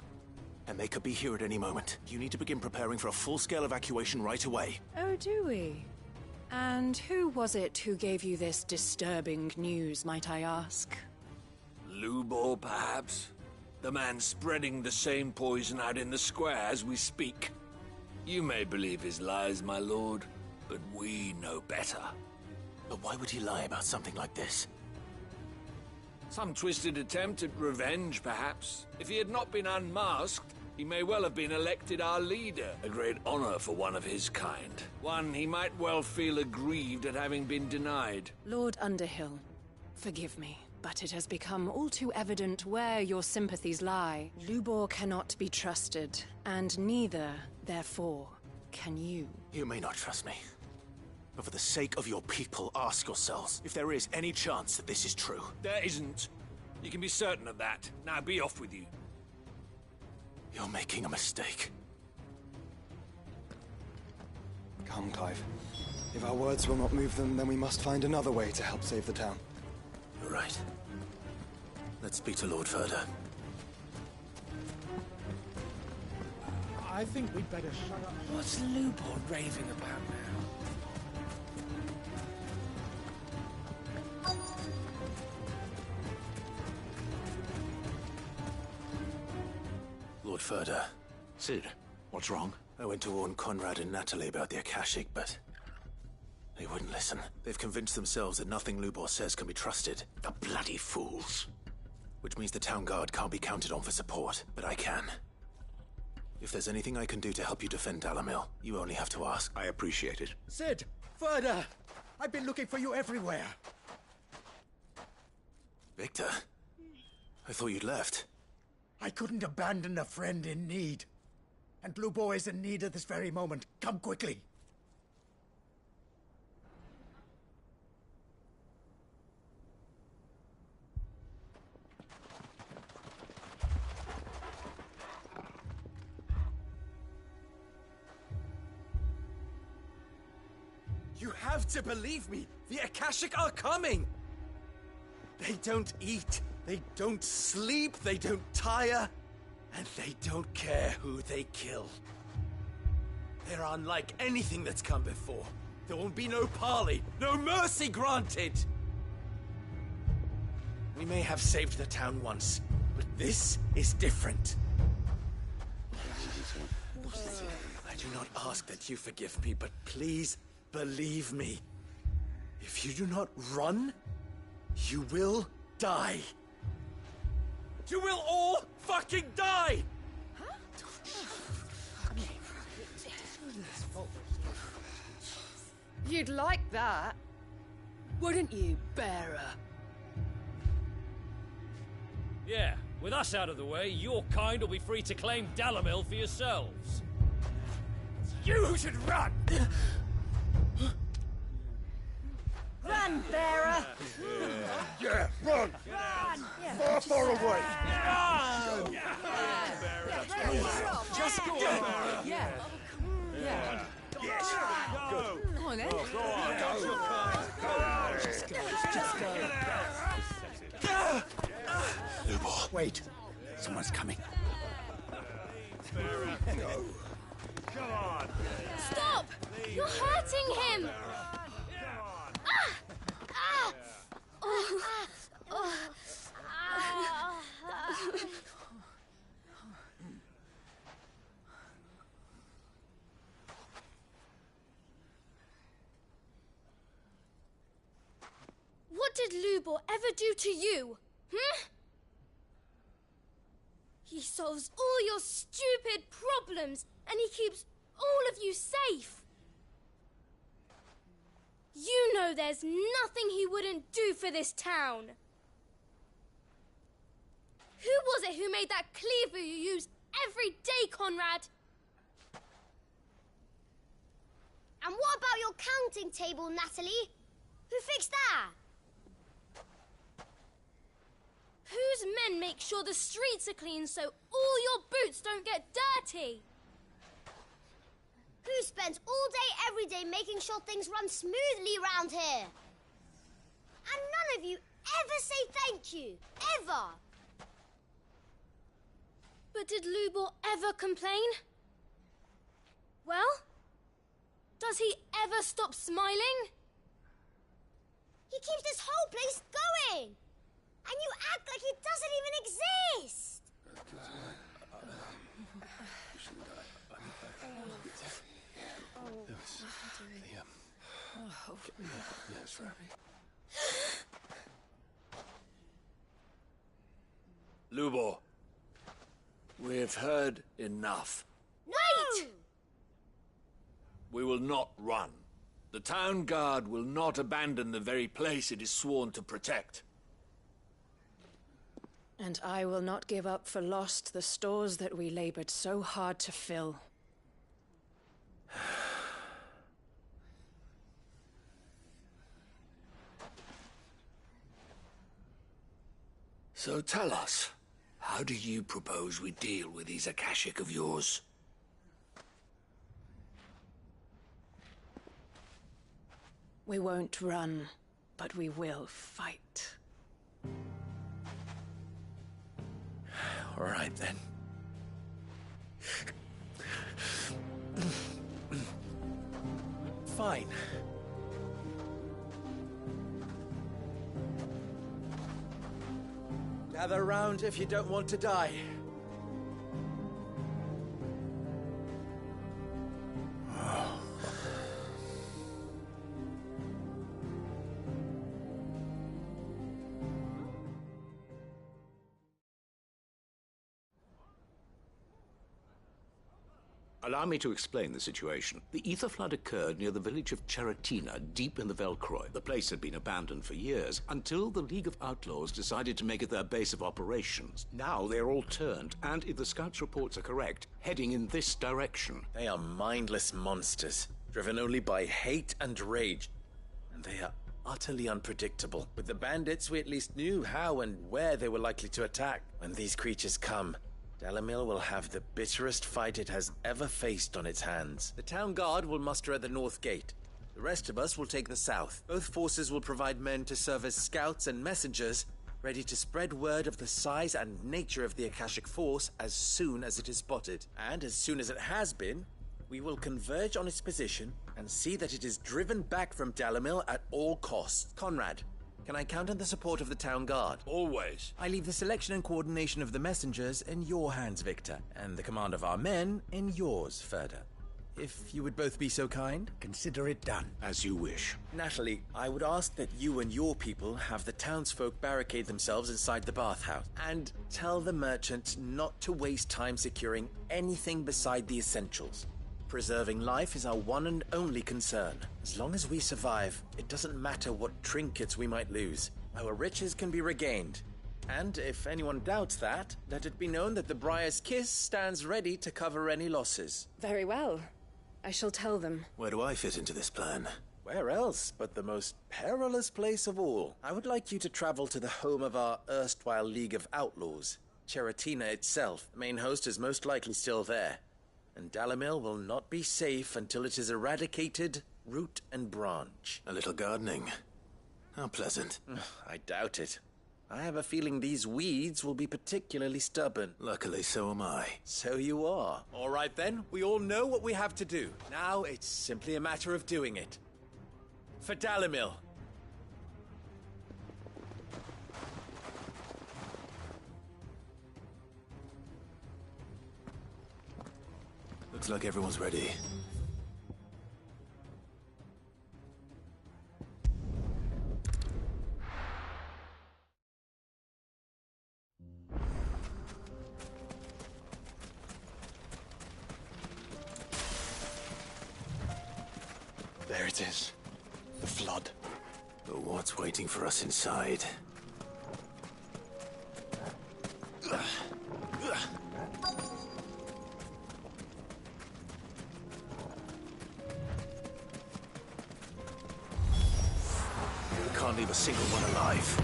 And they could be here at any moment. You need to begin preparing for a full-scale evacuation right away. Oh, do we? And who was it who gave you this disturbing news, might I ask? Lubor, perhaps? The man spreading the same poison out in the square as we speak. You may believe his lies, my lord, but we know better. But why would he lie about something like this? Some twisted attempt at revenge, perhaps. If he had not been unmasked, He may well have been elected our leader, a great honor for one of his kind. One he might well feel aggrieved at having been denied. Lord Underhill, forgive me, but it has become all too evident where your sympathies lie. Lubor cannot be trusted, and neither, therefore, can you. You may not trust me, but for the sake of your people, ask yourselves if there is any chance that this is true. There isn't. You can be certain of that. Now be off with you. You're making a mistake. Come, Clive. If our words will not move them, then we must find another way to help save the town. You're right. Let's speak to Lord Ferda. I think we'd better shut up. What's Lubor raving about now? Lord Ferda. Cid, what's wrong? I went to warn Conrad and Natalie about the Akashic, but they wouldn't listen. They've convinced themselves that nothing Lubor says can be trusted. The bloody fools. Which means the town guard can't be counted on for support, but I can. If there's anything I can do to help you defend Dalamil, you only have to ask. I appreciate it. Cid! Ferda! I've been looking for you everywhere. Victor? I thought you'd left. I couldn't abandon a friend in need. And Lubor is in need at this very moment. Come quickly. You have to believe me. The Akashic are coming. They don't eat. They don't sleep. They don't tire. And they don't care who they kill. They're unlike anything that's come before. There won't be no parley, no mercy granted. We may have saved the town once, but this is different. I do not ask that you forgive me, but please believe me. If you do not run, you will die. You will all fucking die! You'd like that, wouldn't you, bearer? Yeah, with us out of the way, your kind will be free to claim Dalamil for yourselves. You who should run! Run, bearer! Yeah, run! Run! Far away! Run! Just go on! Yeah. Yeah. Yes! Go! Come on, then. Go on! Go! Just go. Just go. Lubor. Wait. Someone's coming. No. Come on! Stop! You're hurting him! What did Lubor ever do to you? He solves all your stupid problems, and he keeps all of you safe. You know there's nothing he wouldn't do for this town. Who was it who made that cleaver you use every day, Conrad? And what about your counting table, Natalie? Who fixed that? Whose men make sure the streets are clean so all your boots don't get dirty? Who spends all day, every day making sure things run smoothly around here? And none of you ever say thank you. Ever. But did Lubor ever complain? Well, does he ever stop smiling? He keeps this whole place going. And you act like it doesn't even exist. Lubor, We've heard enough. Wait! We will not run. The town guard will not abandon the very place it is sworn to protect. And I will not give up for lost the stores that we labored so hard to fill. So tell us, how do you propose we deal with these Akashic of yours? We won't run, but we will fight. All right, then. Fine. Gather round if you don't want to die. Allow me to explain the situation. The ether flood occurred near the village of Cheratina, deep in the Velcroy. The place had been abandoned for years, until the League of Outlaws decided to make it their base of operations. Now they're all turned, and if the scouts' reports are correct, heading in this direction. They are mindless monsters, driven only by hate and rage. And they are utterly unpredictable. With the bandits, we at least knew how and where they were likely to attack. When these creatures come, Dalamil will have the bitterest fight it has ever faced on its hands. The town guard will muster at the north gate. The rest of us will take the south. Both forces will provide men to serve as scouts and messengers, ready to spread word of the size and nature of the Akashic force as soon as it is spotted. And as soon as it has been, we will converge on its position and see that it is driven back from Dalamil at all costs. Conrad, can I count on the support of the town guard? Always. I leave the selection and coordination of the messengers in your hands, Victor, and the command of our men in yours, Ferda. If you would both be so kind. Consider it done. As you wish. Natalie, I would ask that you and your people have the townsfolk barricade themselves inside the bathhouse, and tell the merchants not to waste time securing anything beside the essentials. Preserving life is our one and only concern. As long as we survive, it doesn't matter what trinkets we might lose. Our riches can be regained. And if anyone doubts that, let it be known that the Briar's Kiss stands ready to cover any losses. Very well. I shall tell them. Where do I fit into this plan? Where else but the most perilous place of all? I would like you to travel to the home of our erstwhile League of Outlaws, Cheratina itself. The main host is most likely still there. And Dalamil will not be safe until it is eradicated, root and branch. A little gardening. How pleasant. I doubt it. I have a feeling these weeds will be particularly stubborn. Luckily, so am I. So you are. All right then, we all know what we have to do. Now it's simply a matter of doing it. For Dalamil. Looks like everyone's ready. There it is. The flood. But what's waiting for us inside? We can't leave a single one alive.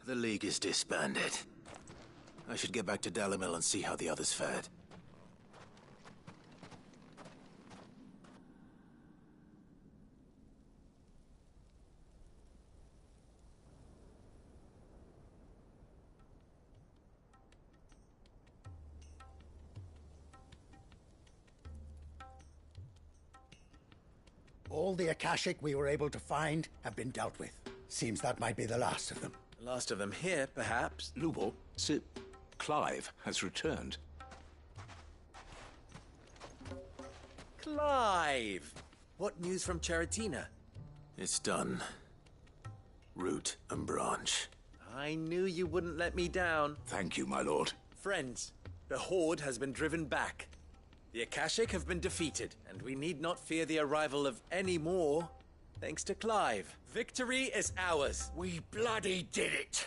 The League is disbanded. I should get back to Dalimil and see how the others fared. All the Akashic we were able to find have been dealt with. Seems that might be the last of them. Last of them here, perhaps. Lubor, Sir Clive has returned. Clive! What news from Charatina? It's done. Root and branch. I knew you wouldn't let me down. Thank you, my lord. Friends, the Horde has been driven back. The Akashic have been defeated, and we need not fear the arrival of any more, thanks to Clive. Victory is ours. We bloody did it!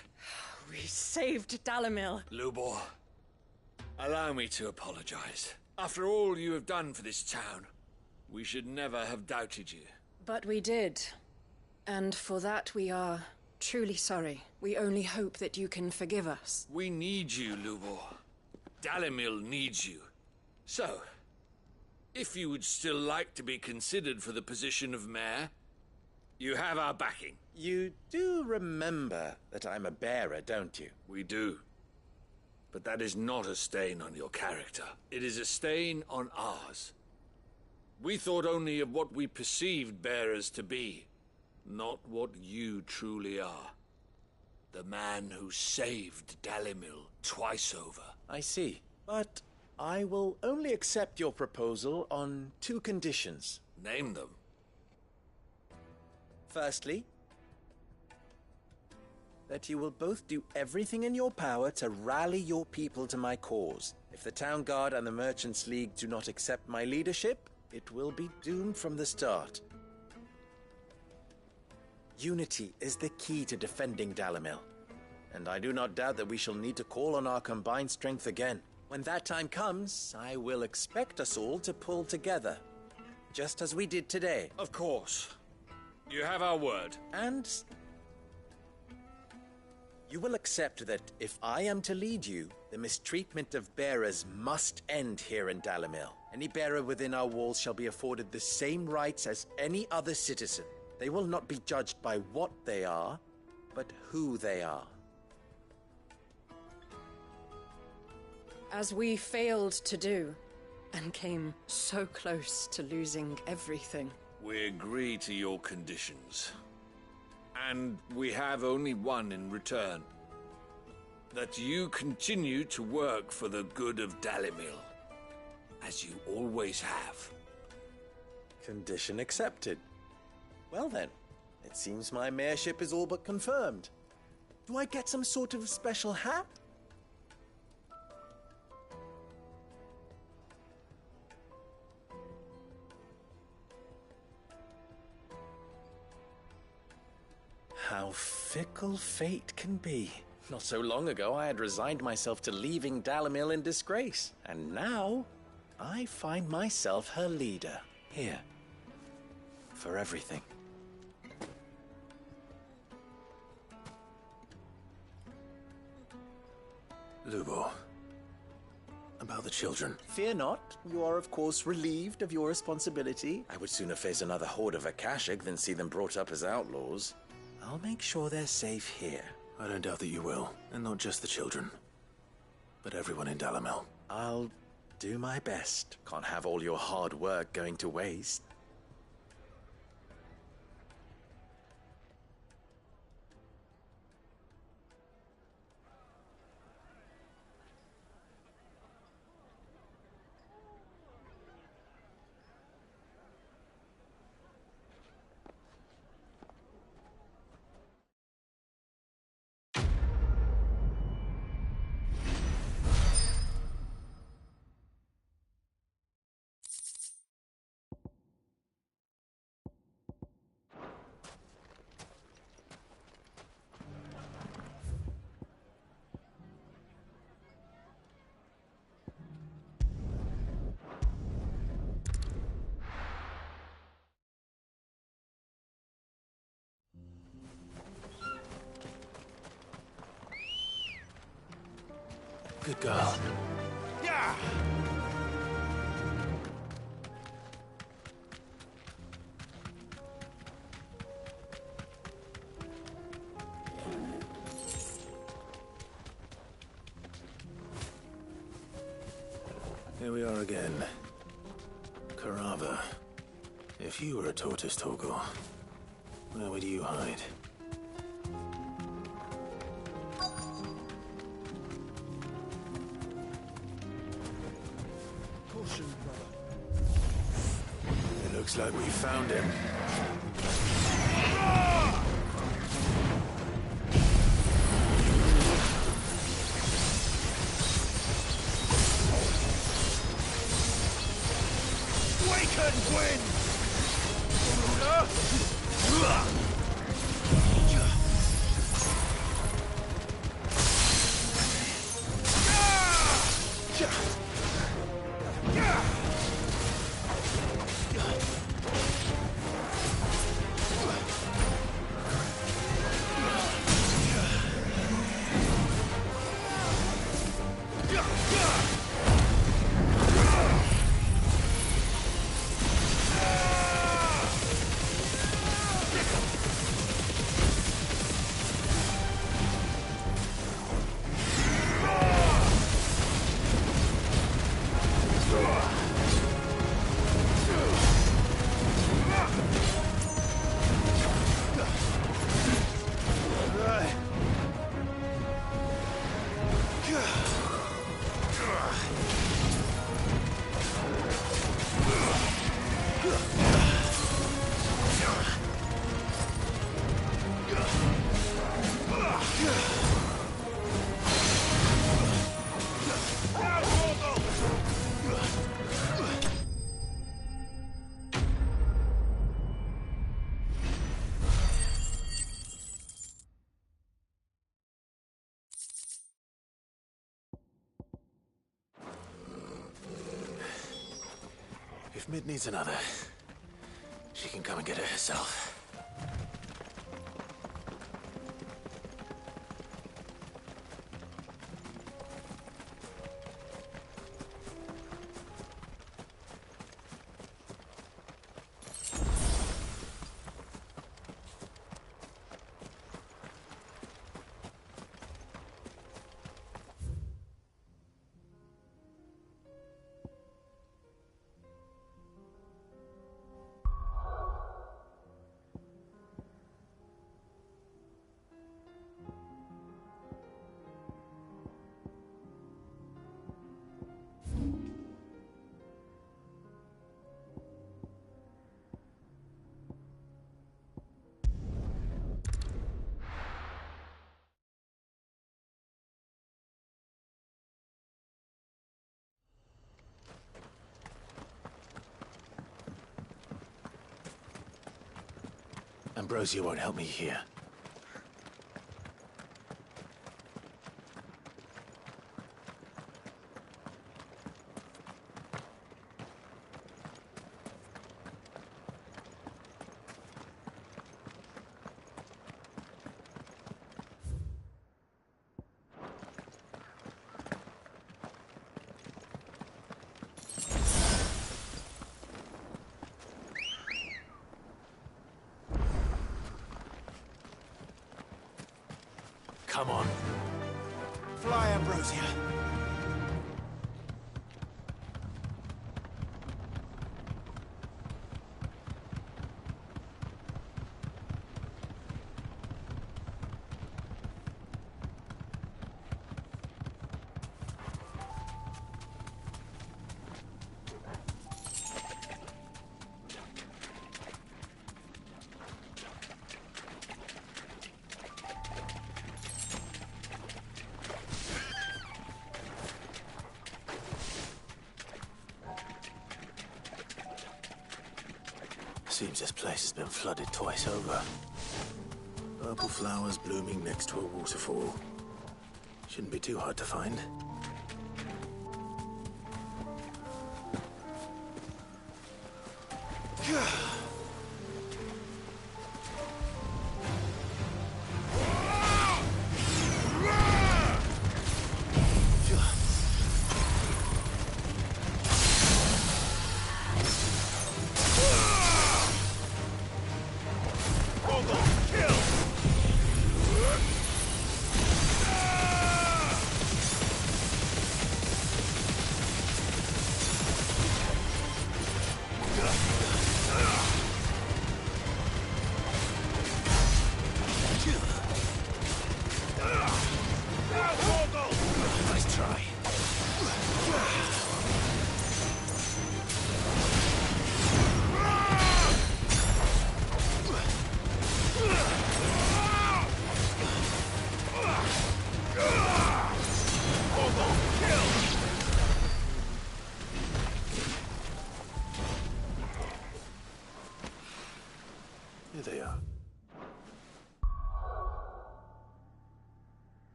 We saved Dalimil. Lubor, allow me to apologize. After all you have done for this town, we should never have doubted you. But we did. And for that we are truly sorry. We only hope that you can forgive us. We need you, Lubor. Dalimil needs you. So, if you would still like to be considered for the position of mayor, you have our backing. You do remember that I'm a bearer, don't you? We do. But that is not a stain on your character. It is a stain on ours. We thought only of what we perceived bearers to be, not what you truly are. The man who saved Dalimil twice over. I see. But I will only accept your proposal on 2 conditions. Name them. Firstly, that you will both do everything in your power to rally your people to my cause. If the Town Guard and the Merchants League do not accept my leadership, it will be doomed from the start. Unity is the key to defending Dalimil, and I do not doubt that we shall need to call on our combined strength again. When that time comes, I will expect us all to pull together, just as we did today. Of course. You have our word. And you will accept that if I am to lead you, the mistreatment of bearers must end here in Dalimil. Any bearer within our walls shall be afforded the same rights as any other citizen. They will not be judged by what they are, but who they are. As we failed to do, and came so close to losing everything. We agree to your conditions. And we have only one in return. That you continue to work for the good of Dalimil, as you always have. Condition accepted. Well then, it seems my mayorship is all but confirmed. Do I get some sort of special hat? How fickle fate can be. Not so long ago, I had resigned myself to leaving Dalimil in disgrace. And now, I find myself her leader. Here. For everything. Lubor. About the children. Fear not. You are, of course, relieved of your responsibility. I would sooner face another horde of Akashic than see them brought up as outlaws. I'll make sure they're safe here. I don't doubt that you will. And not just the children, but everyone in Dalimil. I'll do my best. Can't have all your hard work going to waste. Good girl. Yeah! Here we are again. Carava. If you were a tortoise, Torgor, where would you hide? Caution, brother. It looks like we found him. Waken, wind! If Mid needs another, she can come and get it herself. Ambrosia won't help me here. Come on. Fly, Ambrosia. Seems this place has been flooded twice over. Purple flowers blooming next to a waterfall. Shouldn't be too hard to find. Gah!